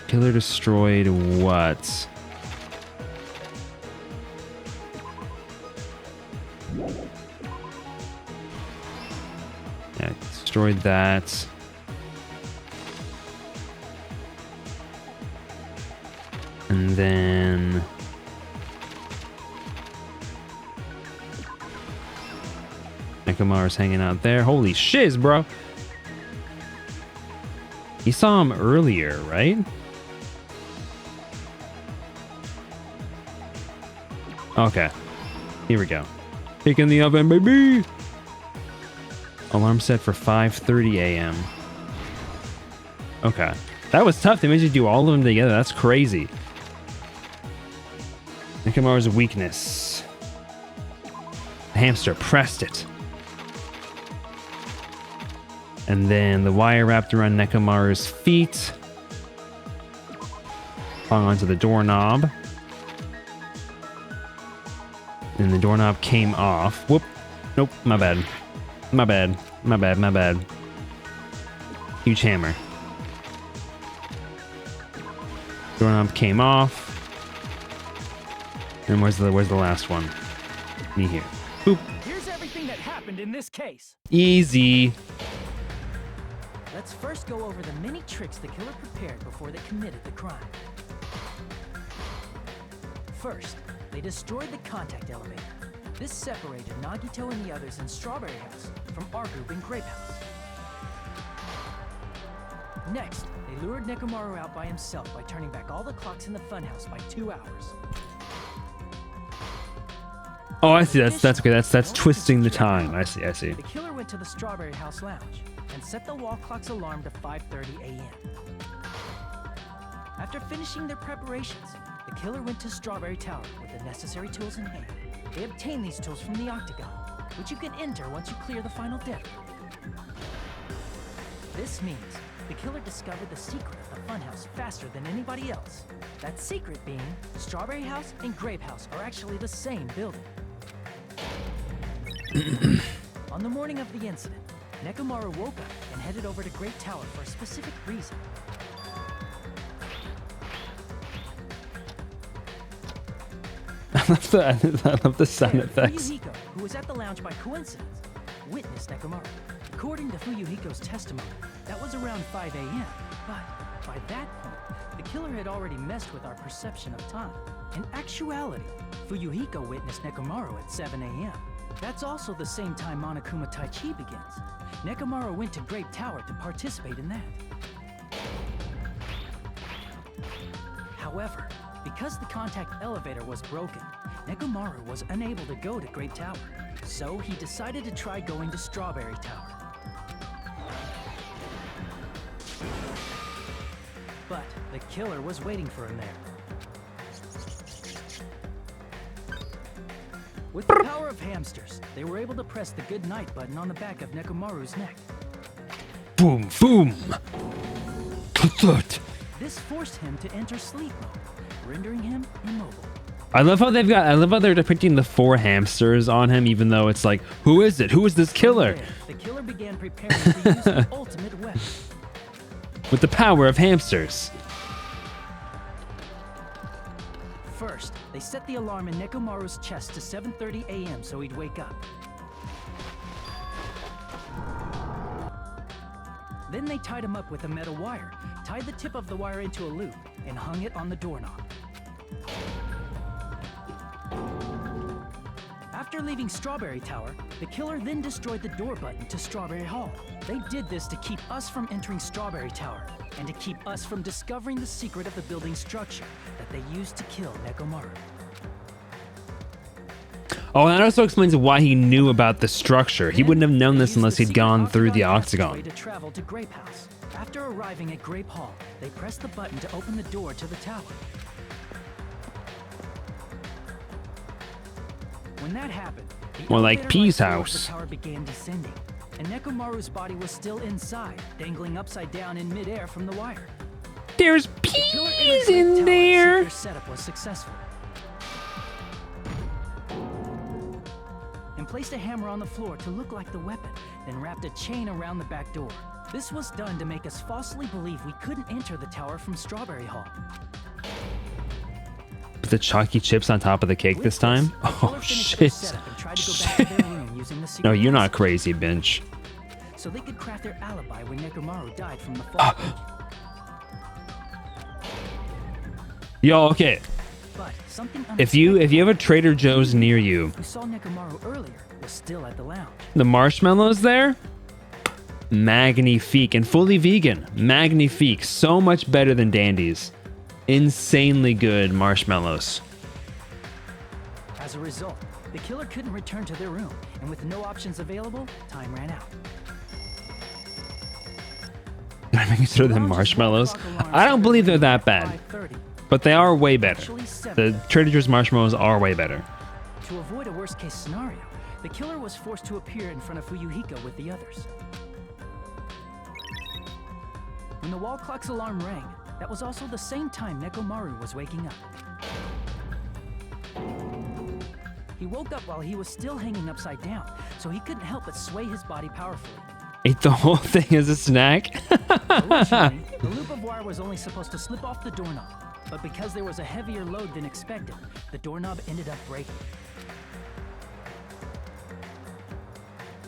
Killer destroyed what? Yeah, destroyed that. And then Nekomaru's hanging out there. Holy shiz, bro. He saw him earlier, right? Okay. Here we go. Kick in the oven, baby! Alarm set for 5:30 a.m. Okay. That was tough. They made you do all of them together. That's crazy. Nekomaru's weakness. The hamster pressed it. And then the wire wrapped around Nekomaru's feet. Hung onto the doorknob. And the doorknob came off. Whoop. Nope, my bad. My bad. My bad, my bad. Huge hammer. Doorknob came off. And where's the last one? Me here. Boop. Here's everything that happened in this case. Easy. Let's first go over the many tricks the killer prepared before they committed the crime. First, they destroyed the contact elevator. This separated Nagito and the others in Strawberry House from our group in Grape House. Next, they lured Nekomaru out by himself by turning back all the clocks in the funhouse by 2 hours. Oh, I see. That's okay. That's twisting the time. I see. The killer went to the Strawberry House lounge and set the wall clock's alarm to 5:30 a.m. After finishing their preparations, the killer went to Strawberry Tower with the necessary tools in hand. They obtained these tools from the octagon, which you can enter once you clear the final deck. This means the killer discovered the secret of the funhouse faster than anybody else. That secret being, Strawberry House and Grape House are actually the same building. On the morning of the incident, Nekomaru woke up and headed over to Great Tower for a specific reason. I love the sound effects. Fuyuhiko, who was at the lounge by coincidence, witnessed Nekomaru. According to Fuyuhiko's testimony, that was around 5 a.m. But by that point, the killer had already messed with our perception of time. In actuality, Fuyuhiko witnessed Nekomaru at 7 a.m. That's also the same time Monokuma Tai Chi begins. Nekomaru went to Grape Tower to participate in that. However, because the contact elevator was broken, Nekomaru was unable to go to Grape Tower. So he decided to try going to Strawberry Tower. But the killer was waiting for him there. With the power of hamsters, they were able to press the good night button on the back of Nekomaru's neck. Boom, boom. This forced him to enter sleep mode, rendering him immobile. I love how they're depicting the 4 hamsters on him, even though it's like, who is it? Who is this killer? The killer began preparing to use his ultimate weapon. With the power of hamsters. First, they set the alarm in Nekomaru's chest to 7:30 a.m. so he'd wake up. Then they tied him up with a metal wire, tied the tip of the wire into a loop, and hung it on the doorknob. After leaving Strawberry Tower, the killer then destroyed the door button to Strawberry Hall. They did this to keep us from entering Strawberry Tower, and to keep us from discovering the secret of the building's structure that they used to kill Nekomaru. Oh, and that also explains why he knew about the structure. He wouldn't have known this unless he'd gone through the octagon. To travel to Grape House. After arriving at Grape Hall, they pressed the button to open the door to the tower. When that happened, the More like elevator Pea's light door of house. The tower began descending, and Nekomaru's body was still inside, dangling upside down in midair from the wire. There's The killer peas entered Grape in Tower to see if there. their setup was successful, and placed a hammer on the floor to look like the weapon, then wrapped a chain around the back door. This was done to make us falsely believe we couldn't enter the tower from Strawberry Hall. Put the chalky chips on top of the cake this time? The killer Oh, finished their shit. setup and tried to go back to their room using the secret No, you're not password, crazy, Bench. so they could craft their alibi when Nekomaru died from the fall. Yo, okay. But something If you have a Trader Joe's near you, who saw Nekomaru earlier was still at the lounge. the marshmallows there, magnifique and fully vegan. Magnifique, so much better than Dandy's. Insanely good marshmallows. As a result, the killer couldn't return to their room, and with no options available, time ran out. Did I make it through the marshmallows? I don't believe they're that bad, but they are way better. The Trader Joe's marshmallows are way better. To avoid a worst-case scenario, the killer was forced to appear in front of Fuyuhiko with the others. When the wall clock's alarm rang, that was also the same time Nekomaru was waking up. He woke up while he was still hanging upside down, so he couldn't help but sway his body powerfully. Ate the whole thing as a snack? Originally, the loop of wire was only supposed to slip off the doorknob, but because there was a heavier load than expected, the doorknob ended up breaking.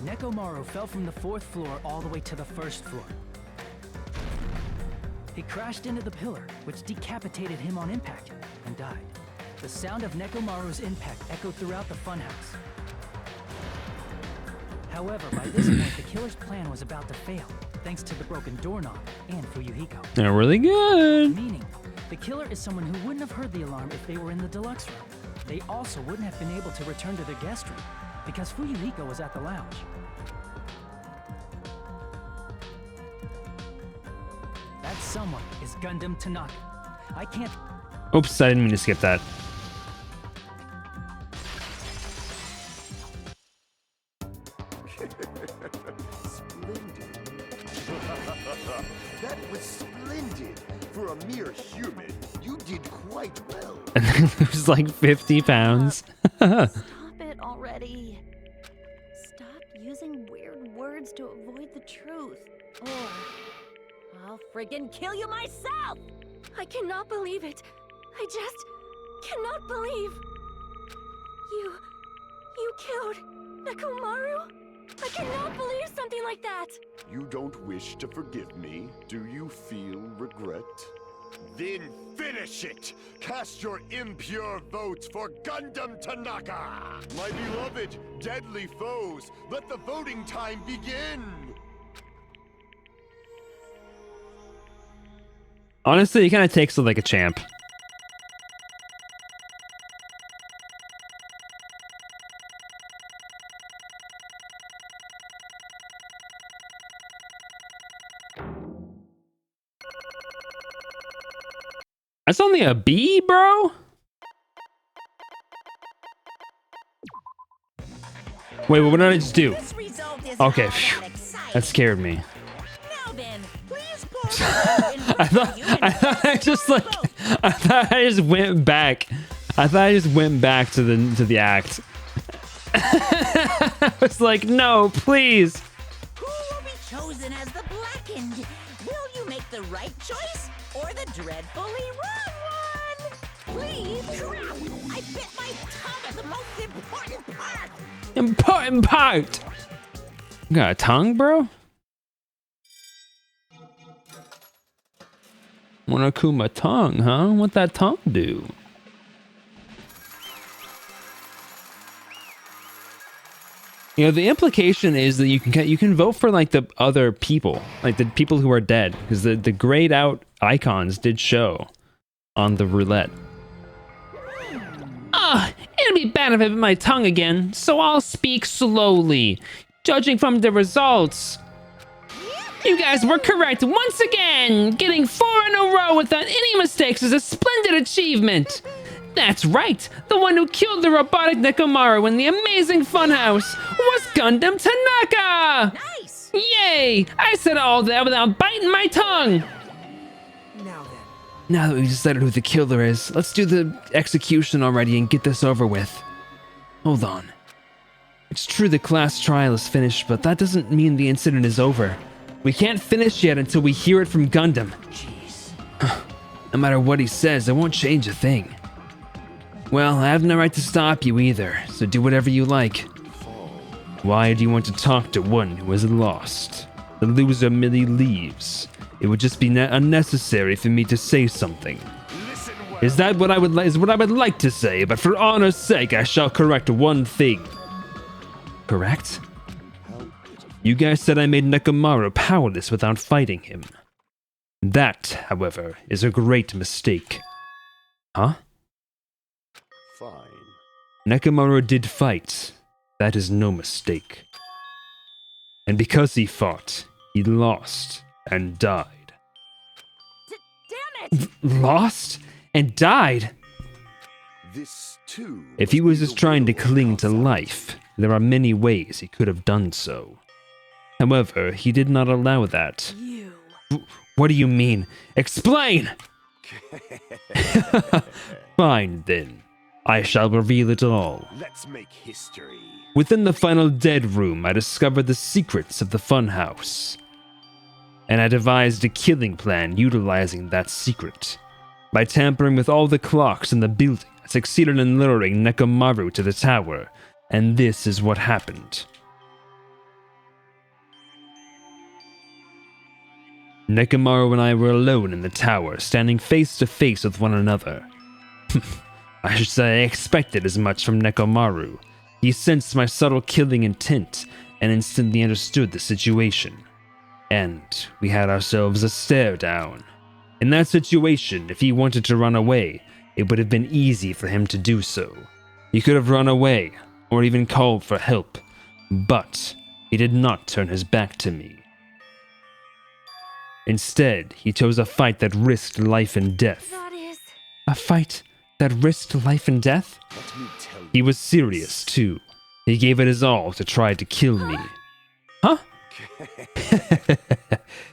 Nekomaru fell from the 4th floor all the way to the 1st floor. He crashed into the pillar, which decapitated him on impact, and died. The sound of Nekomaru's impact echoed throughout the funhouse. However, by this point, the killer's plan was about to fail, thanks to the broken doorknob and Fuyuhiko. They're really good. Meaning, the killer is someone who wouldn't have heard the alarm if they were in the deluxe room. They also wouldn't have been able to return to their guest room, because Fuyuhiko was at the lounge. That someone is Gundam Tanaka. I can't... Oops, I didn't mean to skip that. Splendid. That was splendid. For a mere human, you did quite well. And then lose like 50 pounds. Stop it already. Stop using weird words to avoid the truth. Or I'll friggin' kill you myself! I cannot believe it. I just cannot believe. You killed Nekomaru? I cannot believe something like that. You don't wish to forgive me? Do you feel regret? Then finish it! Cast your impure votes for Gundam Tanaka! My beloved, deadly foes, let the voting time begin! Honestly, he kind of takes it like a champ. That's only a B, bro? Wait, what did I just do? Okay, phew. That scared me. Now then, please I thought I just went back. I thought I just went back to the act. I was like, no, please. Who will be chosen as the blackened? Will you make the right choice or the dreadfully wrong one? Please, crap! I bit my tongue at the most important part. Important part. You got a tongue, bro? Wanna cool my tongue, huh? What that tongue do? You know, the implication is that you can vote for like the other people, like the people who are dead, because the grayed out icons did show on the roulette. It'll be bad if I bit my tongue again, so I'll speak slowly. Judging from the results, you guys were correct once again. Getting 4 in a row without any mistakes is a splendid achievement. That's right, the one who killed the robotic Nekomaru in the amazing funhouse was Gundam Tanaka! Nice! Yay! I said all that without biting my tongue! Now then. Now that we've decided who the killer is, let's do the execution already and get this over with. Hold on. It's true the class trial is finished, but that doesn't mean the incident is over. We can't finish yet until we hear it from Gundam. Jeez. No matter what he says, I won't change a thing. Well, I have no right to stop you either, so do whatever you like. Why do you want to talk to one who is lost? The loser merely leaves. It would just be unnecessary for me to say something. Is that what I would like to say? But for honor's sake, I shall correct one thing. Correct? You guys said I made Nekomaru powerless without fighting him. That, however, is a great mistake. Huh? Fine. Nekomaru did fight. That is no mistake. And because he fought, he lost and died. Damn it! Lost and died? This too. If he was just trying to cling to life, there are many ways he could have done so. However, he did not allow that. You. What do you mean? Explain! Fine then. I shall reveal it all. Let's make history. Within the final dead room, I discovered the secrets of the funhouse. And I devised a killing plan utilizing that secret. By tampering with all the clocks in the building, I succeeded in luring Nekomaru to the tower. And this is what happened. Nekomaru and I were alone in the tower, standing face to face with one another. I should say I expected as much from Nekomaru. He sensed my subtle killing intent and instantly understood the situation. And we had ourselves a stare down. In that situation, if he wanted to run away, it would have been easy for him to do so. He could have run away, or even called for help, but he did not turn his back to me. Instead, he chose a fight that risked life and death. That is... A fight that risked life and death? Let me tell you. He was serious, too. He gave it his all to try to kill me. Huh?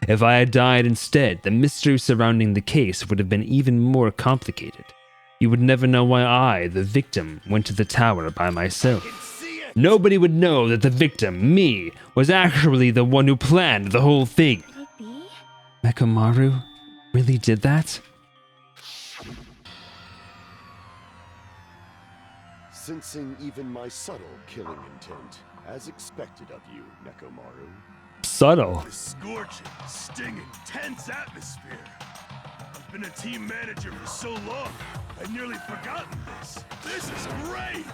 If I had died instead, the mystery surrounding the case would have been even more complicated. You would never know why I, the victim, went to the tower by myself. Nobody would know that the victim, me, was actually the one who planned the whole thing. Could it be? Nekomaru really did that? Sensing even my subtle killing intent, as expected of you, Nekomaru. Subtle. The scorching, stinging, tense atmosphere. I've been a team manager for so long, I'd nearly forgotten this. This is great!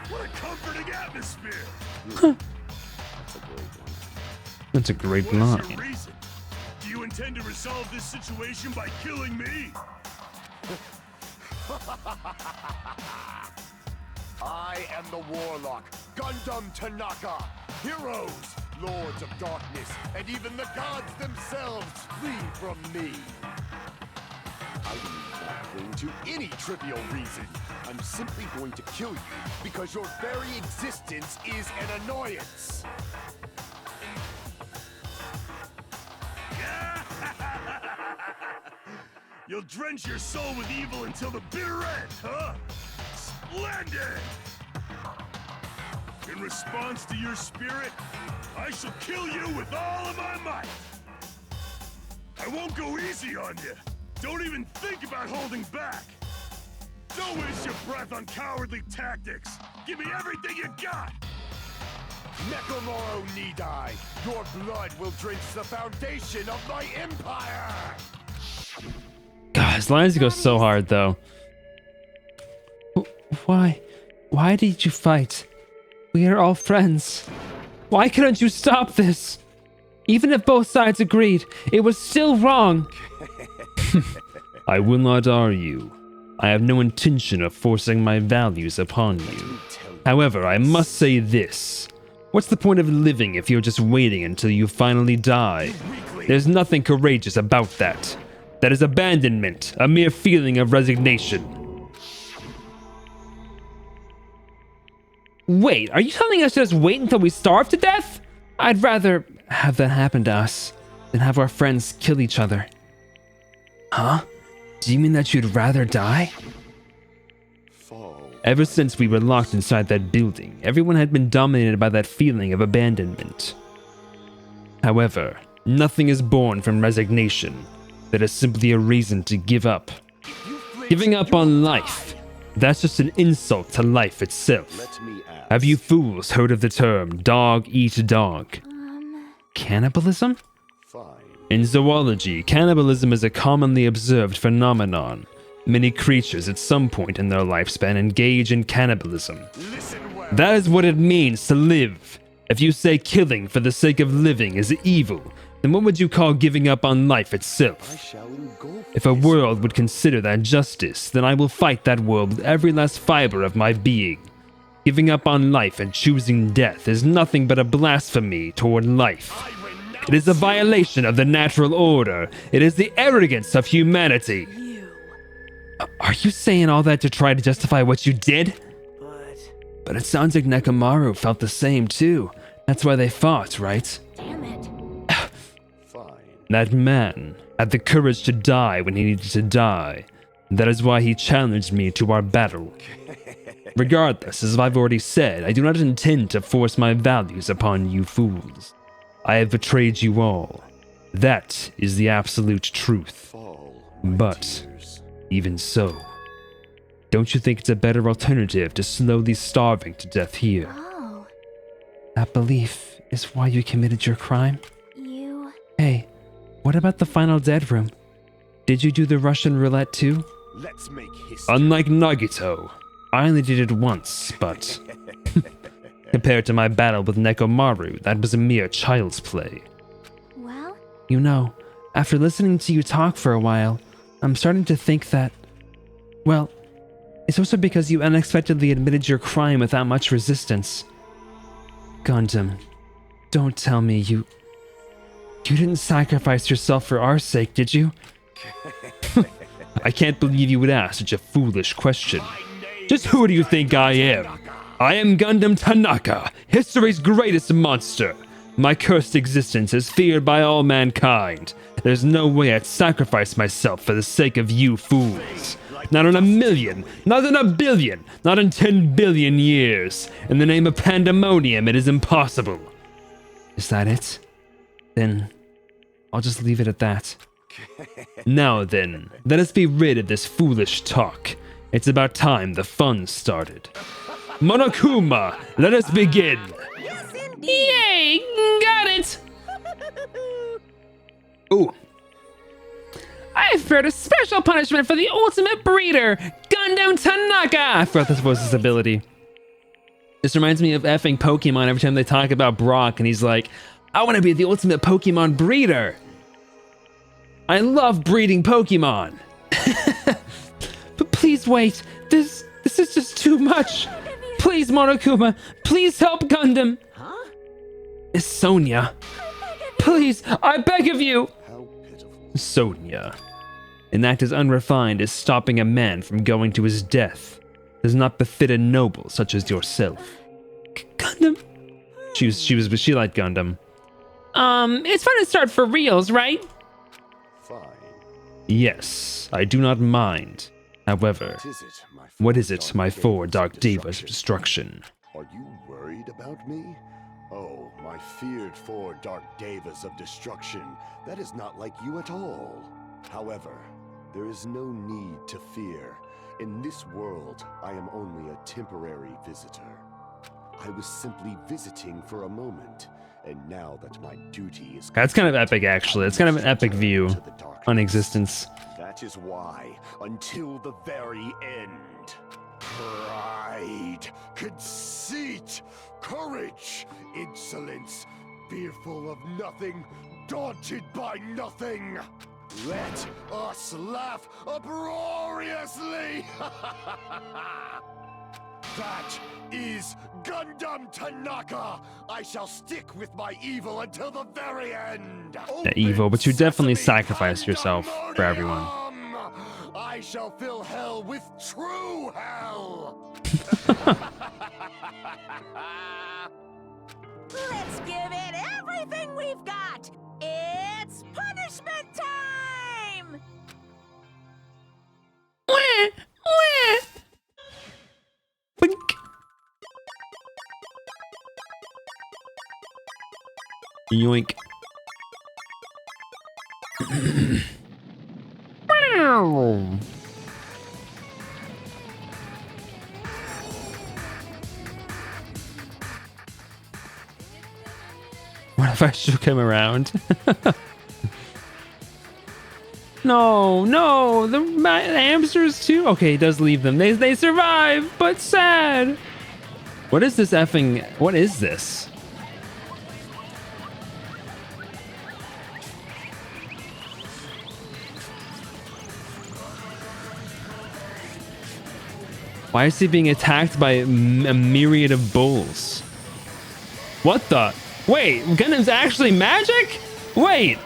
What a comforting atmosphere! That's a great one. That's a great What is line. your reason? Do you intend to resolve this situation by killing me? I am the Warlock, Gundam Tanaka. Heroes, Lords of Darkness, and even the gods themselves flee from me. I'm not going to any trivial reason. I'm simply going to kill you because your very existence is an annoyance. You'll drench your soul with evil until the bitter end, huh? Splendid! In response to your spirit, I shall kill you with all of my might! I won't go easy on you! Don't even think about holding back! Don't waste your breath on cowardly tactics! Give me everything you got! Nekomaru Nidai, your blood will drench the foundation of my empire! God, his lines go so hard, though. Why? Why did you fight? We are all friends. Why couldn't you stop this? Even if both sides agreed, it was still wrong. I will not argue. I have no intention of forcing my values upon you. However, I must say this. What's the point of living if you're just waiting until you finally die? There's nothing courageous about that. That is abandonment, a mere feeling of resignation. Wait, are you telling us to just wait until we starve to death? I'd rather have that happen to us than have our friends kill each other. Huh? Do you mean that you'd rather die? Ever since we were locked inside that building, everyone had been dominated by that feeling of abandonment. However, nothing is born from resignation. That is simply a reason to give up. Giving up on life, that's just an insult to life itself. Have you fools heard of the term dog eat dog? Cannibalism? In zoology, cannibalism is a commonly observed phenomenon. Many creatures at some point in their lifespan engage in cannibalism. That is what it means to live. If you say killing for the sake of living is evil, then what would you call giving up on life itself? If a world would consider that justice, then I will fight that world with every last fiber of my being. Giving up on life and choosing death is nothing but a blasphemy toward life. It is a violation of the natural order. It is the arrogance of humanity. Are you saying all that to try to justify what you did? But it sounds like Nekomaru felt the same too. That's why they fought, right? Damn it. That man, had the courage to die when he needed to die. That is why he challenged me to our battle. Regardless, as I've already said, I do not intend to force my values upon you fools. I have betrayed you all. That is the absolute truth. But, even so, don't you think it's a better alternative to slowly starving to death here? Oh, That belief is why you committed your crime? you... Hey, what about the final dead room? Did you do the Russian roulette too? Let's make history. Unlike Nagito, I only did it once, but compared to my battle with Nekomaru, that was a mere child's play. Well, You know, after listening to you talk for a while, I'm starting to think that, well, it's also because you unexpectedly admitted your crime without much resistance. Gundam, don't tell me you didn't sacrifice yourself for our sake, did you? I can't believe you would ask such a foolish question. Just who do you think I am? I am Gundam Tanaka, history's greatest monster. My cursed existence is feared by all mankind. There's no way I'd sacrifice myself for the sake of you fools. Not in a million, not in a billion, not in 10 billion years. In the name of pandemonium, it is impossible. Is that it? Then I'll just leave it at that. Now then, let us be rid of this foolish talk. It's about time the fun started. Monokuma, let us begin. Yay! Got it! Ooh. I feared a special punishment for the ultimate breeder, Gundam Tanaka! I forgot this was his ability. This reminds me of effing Pokemon every time they talk about Brock and he's like, I want to be the ultimate Pokemon breeder. I love breeding Pokemon. But please wait. This is just too much. Please, Monokuma. Please help Gundam. Huh? It's Sonia. Please, I beg of you. How pitiful. Sonia. An act as unrefined as stopping a man from going to his death does not befit a noble such as yourself. Gundam. She liked Gundam. It's fun to start for reals, right? Fine. Yes, I do not mind. However, what is it, my four Dark Divas of destruction? Are you worried about me? Oh, my feared four Dark Devas of destruction. That is not like you at all. However, there is no need to fear. In this world, I am only a temporary visitor. I was simply visiting for a moment, and now that my duty is... That's kind of epic, actually. It's kind of an epic view on existence. That is why, until the very end, pride, conceit, courage, insolence, fearful of nothing, daunted by nothing. Let us laugh uproariously! That is Gundam Tanaka! I shall stick with my evil until the very end! Evil, but you definitely sacrificed yourself for everyone. I shall fill hell with true hell! Let's give it everything we've got! It's punishment time! Wah, wah. Blink. Yoink. Wow. What if I shook him around? No, the hamsters too? Okay, he does leave them. They survive, but sad. What is this effing... What is this? Why is he being attacked by a myriad of bulls? What the? Wait, Gundam's actually magic? Wait.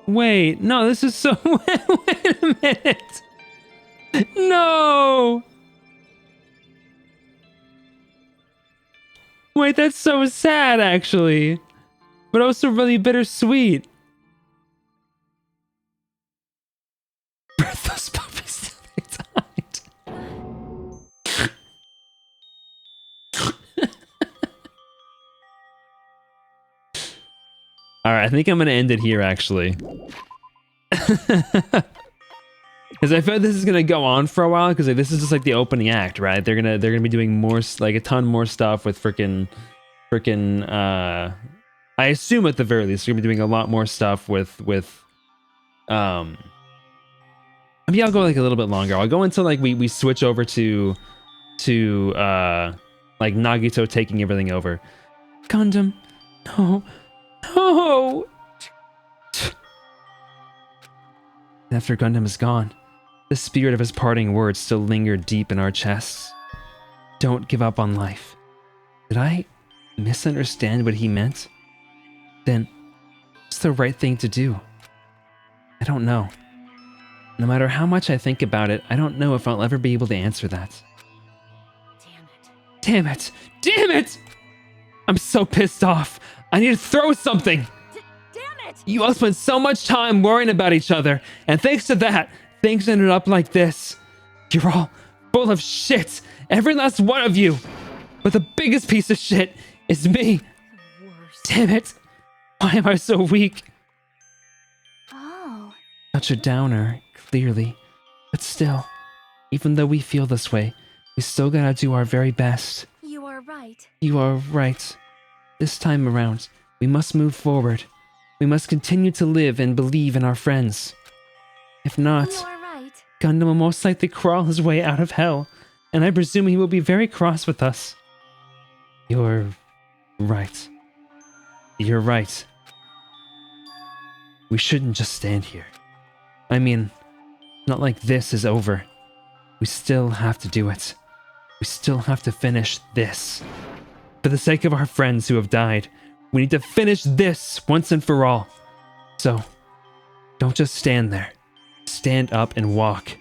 Wait, no, this is so... Wait a minute. No! Wait, that's so sad, actually. But also really bittersweet. Those puppies, they died. Alright, I think I'm gonna end it here, actually. Because I feel like this is gonna go on for a while, because like, this is just like the opening act, right? They're gonna be doing more, like a ton more stuff with freaking I assume at the very least they're gonna be doing a lot more stuff with maybe I'll go like a little bit longer. I'll go until like we switch over to like Nagito taking everything over. Gundam, no, no. After Gundam is gone, the spirit of his parting words still lingered deep in our chests. Don't give up on life. Did I misunderstand what he meant? Then, what's the right thing to do? I don't know. No matter how much I think about it, I don't know if I'll ever be able to answer that. Damn it! Damn it! I'm so pissed off. I need to throw something! Damn it! You all spent so much time worrying about each other, and thanks to that, things ended up like this. You're all full of shit, every last one of you. But the biggest piece of shit is me. Damn it! Why am I so weak? Oh. Such a downer, clearly. But still, even though we feel this way, we still gotta do our very best. You are right. You are right. This time around, we must move forward. We must continue to live and believe in our friends. If not, You are right. Gundam will most likely crawl his way out of hell, and I presume he will be very cross with us. You're right. You're right. We shouldn't just stand here. I mean, not like this is over. We still have to do it. We still have to finish this. For the sake of our friends who have died, we need to finish this once and for all. So, don't just stand there. Stand up and walk.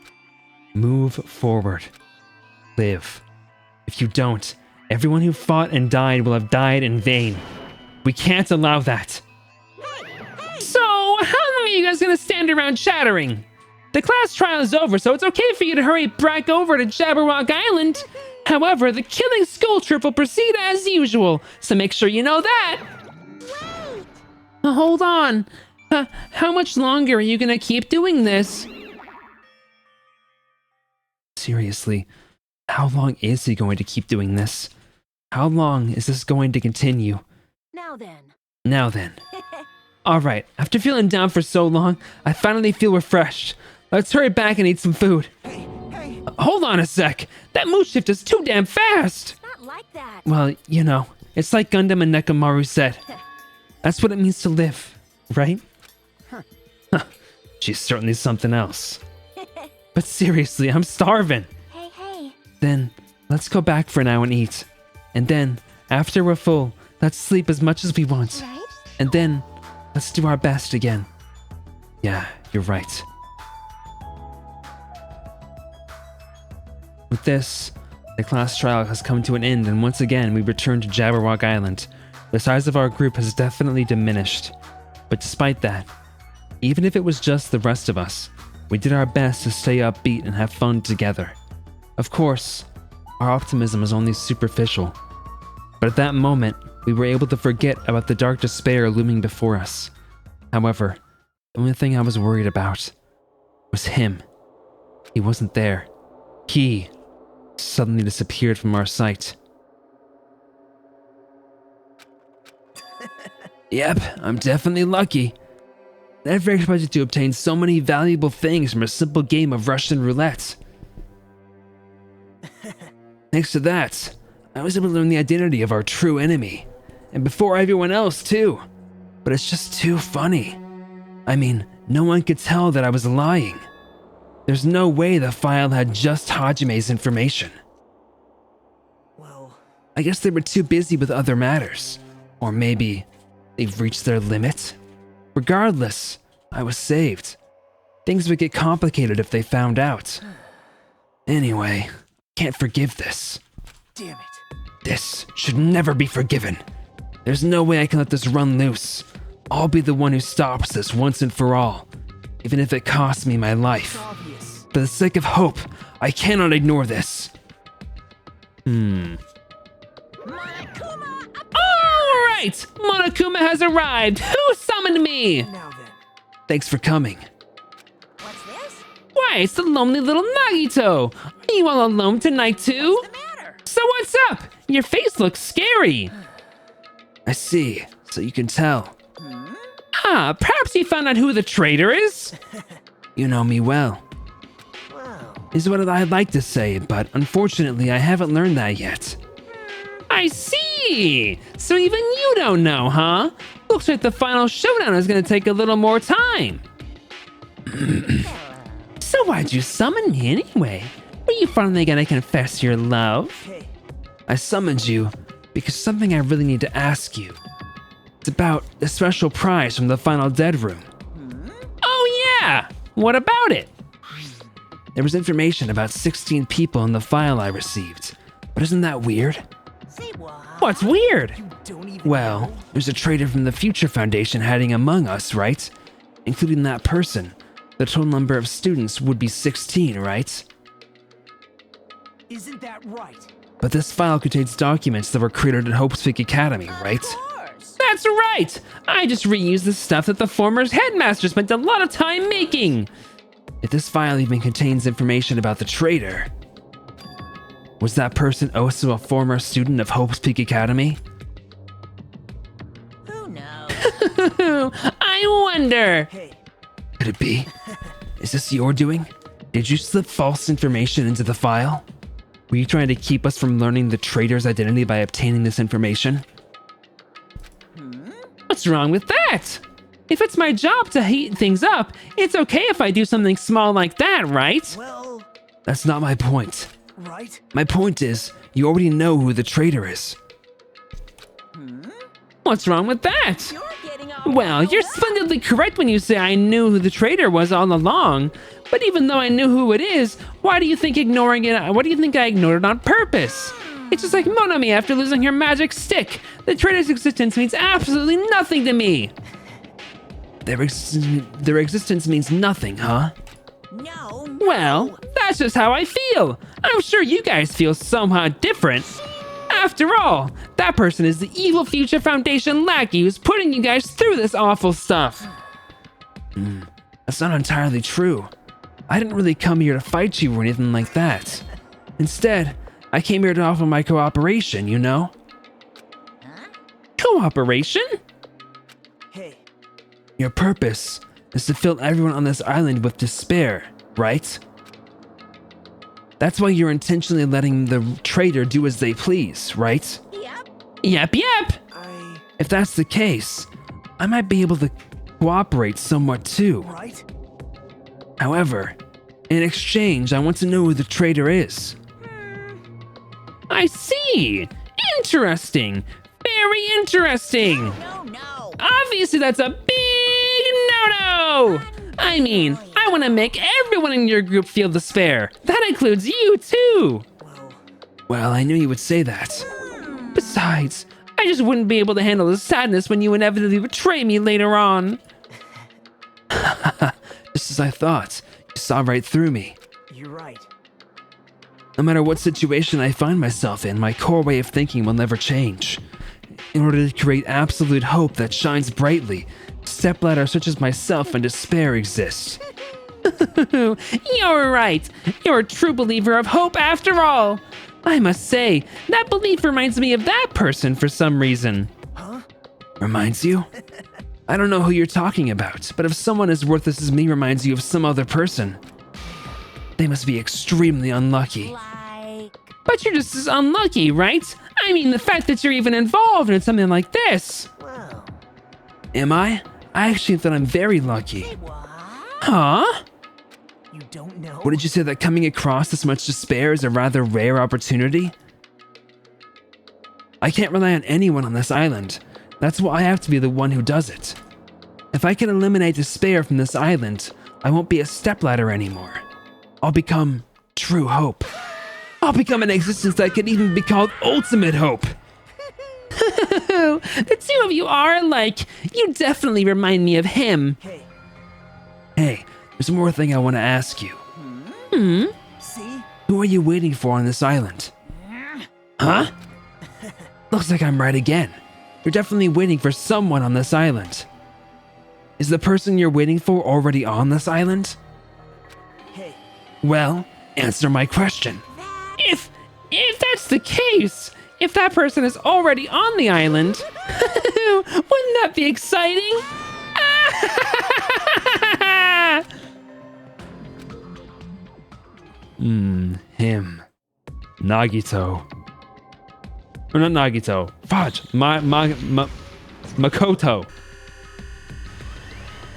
Move forward. Live. If you don't, everyone who fought and died will have died in vain. We can't allow that. So, how long are you guys gonna stand around chattering? The class trial is over, so it's okay for you to hurry back over to Jabberwock Island. However, the killing school trip will proceed as usual, so make sure you know that. Wait! Hold on. How much longer are you gonna keep doing this? Seriously, how long is he going to keep doing this? How long is this going to continue? Now then. Now then. Alright, after feeling down for so long, I finally feel refreshed. Let's hurry back and eat some food. Hey, Hold on a sec. That move shift is too damn fast. Not like that. Well, you know, it's like Gundam and Nekomaru said. That's what it means to live, right? Huh. She's certainly something else. But seriously, I'm starving. Hey, hey. Then, let's go back for now and eat. And then, after we're full, let's sleep as much as we want. Right? And then, let's do our best again. Yeah, you're right. With this, the class trial has come to an end, and once again we return to Jabberwock Island. The size of our group has definitely diminished. But despite that, even if it was just the rest of us, we did our best to stay upbeat and have fun together. Of course, our optimism is only superficial. But at that moment, we were able to forget about the dark despair looming before us. However, the only thing I was worried about was him. He wasn't there. He suddenly disappeared from our sight. Yep, I'm definitely lucky. Never expected to obtain so many valuable things from a simple game of Russian roulette. Thanks to that, I was able to learn the identity of our true enemy. And before everyone else, too. But it's just too funny. I mean, no one could tell that I was lying. There's no way the file had just Hajime's information. Well, I guess they were too busy with other matters. Or maybe they've reached their limit. Regardless, I was saved. Things would get complicated if they found out. Anyway, can't forgive this. Damn it. This should never be forgiven. There's no way I can let this run loose. I'll be the one who stops this once and for all, even if it costs me my life. It's obvious. For the sake of hope, I cannot ignore this. Monokuma! All right, Monokuma has arrived. Who summoned me? Now then. Thanks for coming. What's this? Why, it's the lonely little Nagito. Are you all alone tonight too? What's the matter? So what's up? Your face looks scary. I see, so you can tell. Ah, perhaps you found out who the traitor is? You know me well, Wow. is what I'd like to say, but unfortunately I haven't learned that yet. I see. So even you don't know, huh? Looks like the final showdown is gonna take a little more time. So why'd you summon me anyway? Are you finally gonna confess your love? Hey, I summoned you because something I really need to ask you. It's about a special prize from the final dead room. Oh yeah! What about it? There was information about 16 people in the file I received, but isn't that weird? Say what? What's weird? don't even Well, know. there's a traitor from the Future Foundation hiding among us, right? Including that person. The total number of students would be 16, right? Isn't that right? But this file contains documents that were created at Hope's Peak Academy, right? Of course. That's right! I just reused the stuff that the former headmaster spent a lot of time making. If this file even contains information about the traitor, was that person also a former student of Hope's Peak Academy? Who knows? I wonder. Hey, Could it be? Is this your doing? Did you slip false information into the file? Were you trying to keep us from learning the traitor's identity by obtaining this information? What's wrong with that? If it's my job to heat things up, it's okay if I do something small like that, right? well, That's not my point. right? My point is, you already know who the traitor is. What's wrong with that? You're getting all Well, riled you're up. splendidly correct when you say I knew who the traitor was all along. But even though I knew who it is, why do you think ignoring it? Why do you think I ignored it on purpose? It's just like Monami after losing her magic stick. The traitor's existence means absolutely nothing to me. Their existence means nothing, huh? No, no. Well, that's just how I feel. I'm sure you guys feel somewhat different. After all, that person is the evil Future Foundation lackey who's putting you guys through this awful stuff. That's not entirely true. I didn't really come here to fight you or anything like that. Instead, I came here to offer my cooperation, you know? Cooperation? Hey, Your purpose is to fill everyone on this island with despair, right? That's why you're intentionally letting the traitor do as they please, right? Yep. If that's the case, I might be able to cooperate somewhat too. right? However, in exchange, I want to know who the traitor is. I see. Interesting. Very interesting. No. Obviously, that's a big no-no. I mean, I want to make everyone in your group feel despair. That includes you, too. Well, I knew you would say that. Besides, I just wouldn't be able to handle the sadness when you inevitably betray me later on. Just as I thought, you saw right through me. You're right. No matter what situation I find myself in, my core way of thinking will never change. In order to create absolute hope that shines brightly, stepladders such as myself and despair exist. You're right. You're a true believer of hope after all. I must say, that belief reminds me of that person for some reason. Reminds you? I don't know who you're talking about, but if someone as worthless as me reminds you of some other person, they must be extremely unlucky. Like, But you're just as unlucky, right? I mean, the fact that you're even involved in something like this. Well, Am I? I actually thought I'm very lucky. what? Huh? you don't know? Wouldn't you say that coming across this much despair is a rather rare opportunity? I can't rely on anyone on this island. That's why I have to be the one who does it. If If I can eliminate despair from this island, I won't be a stepladder anymore. I'll become true hope. I'll become an existence that could even be called ultimate hope. The two of you are alike. You definitely remind me of him. Hey, there's one more thing I want to ask you. See? Who are you waiting for on this island? Huh? Looks like I'm right again. You're definitely waiting for someone on this island. Is the person you're waiting for already on this island? Hey. Well, answer my question. If that's the case, if that person is already on the island, wouldn't that be exciting? Him. Nagito. Or not Nagito. Fudge. Makoto.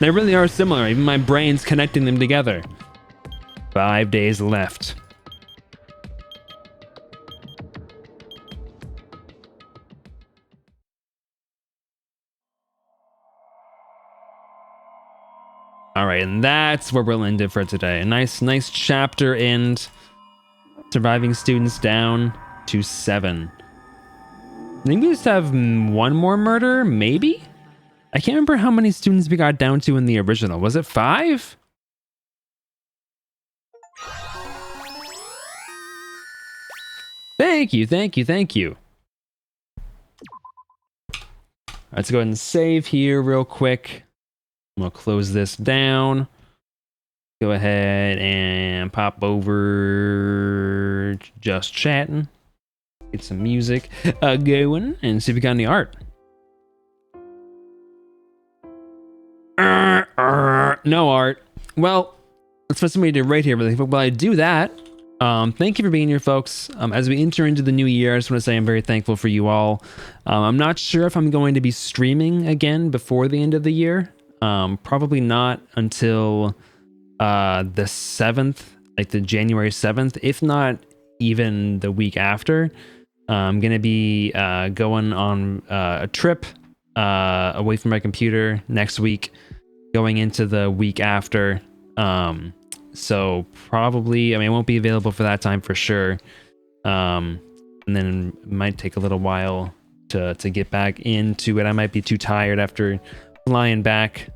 They really are similar. Even my brain's connecting them together. 5 days left. All right, and that's where we'll end it for today. A nice chapter end. Surviving students down to 7. I think we just have one more murder, maybe? I can't remember how many students we got down to in the original. Was it 5? Thank you. Let's go ahead and save here real quick. We'll close this down. Go ahead and pop over just chatting. Get some music going and see if we got any art. No art. Well, let's find somebody to rate here really quick. While I do that, thank you for being here, folks. As we enter into the new year, I just want to say I'm very thankful for you all. I'm not sure if I'm going to be streaming again before the end of the year. Probably not until the 7th, like the January 7th, if not even the week after. I'm going to be going on a trip away from my computer next week, going into the week after. So probably, I mean, it won't be available for that time for sure. And then it might take a little while to get back into it. I might be too tired after flying back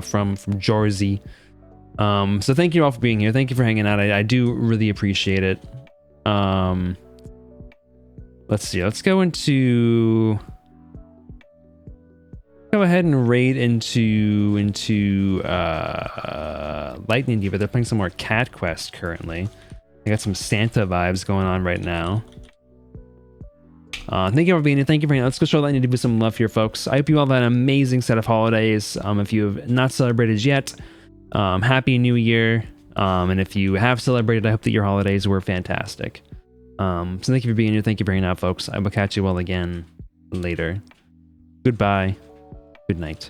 from Jersey. So thank you all for being here. Thank you for hanging out. I do really appreciate it. Let's see. Let's go into. Go ahead and raid into Lightning Diva. They're playing some more Cat Quest currently. I got some Santa vibes going on right now. Thank you for being here. Thank you for being here. Let's go show Lightning Diva some love here, folks. I hope you all have an amazing set of holidays. If you have not celebrated yet, Happy New Year. And if you have celebrated, I hope that your holidays were fantastic. So thank you for being here. Thank you for hanging out, folks. I will catch you all again later. Goodbye. Good night.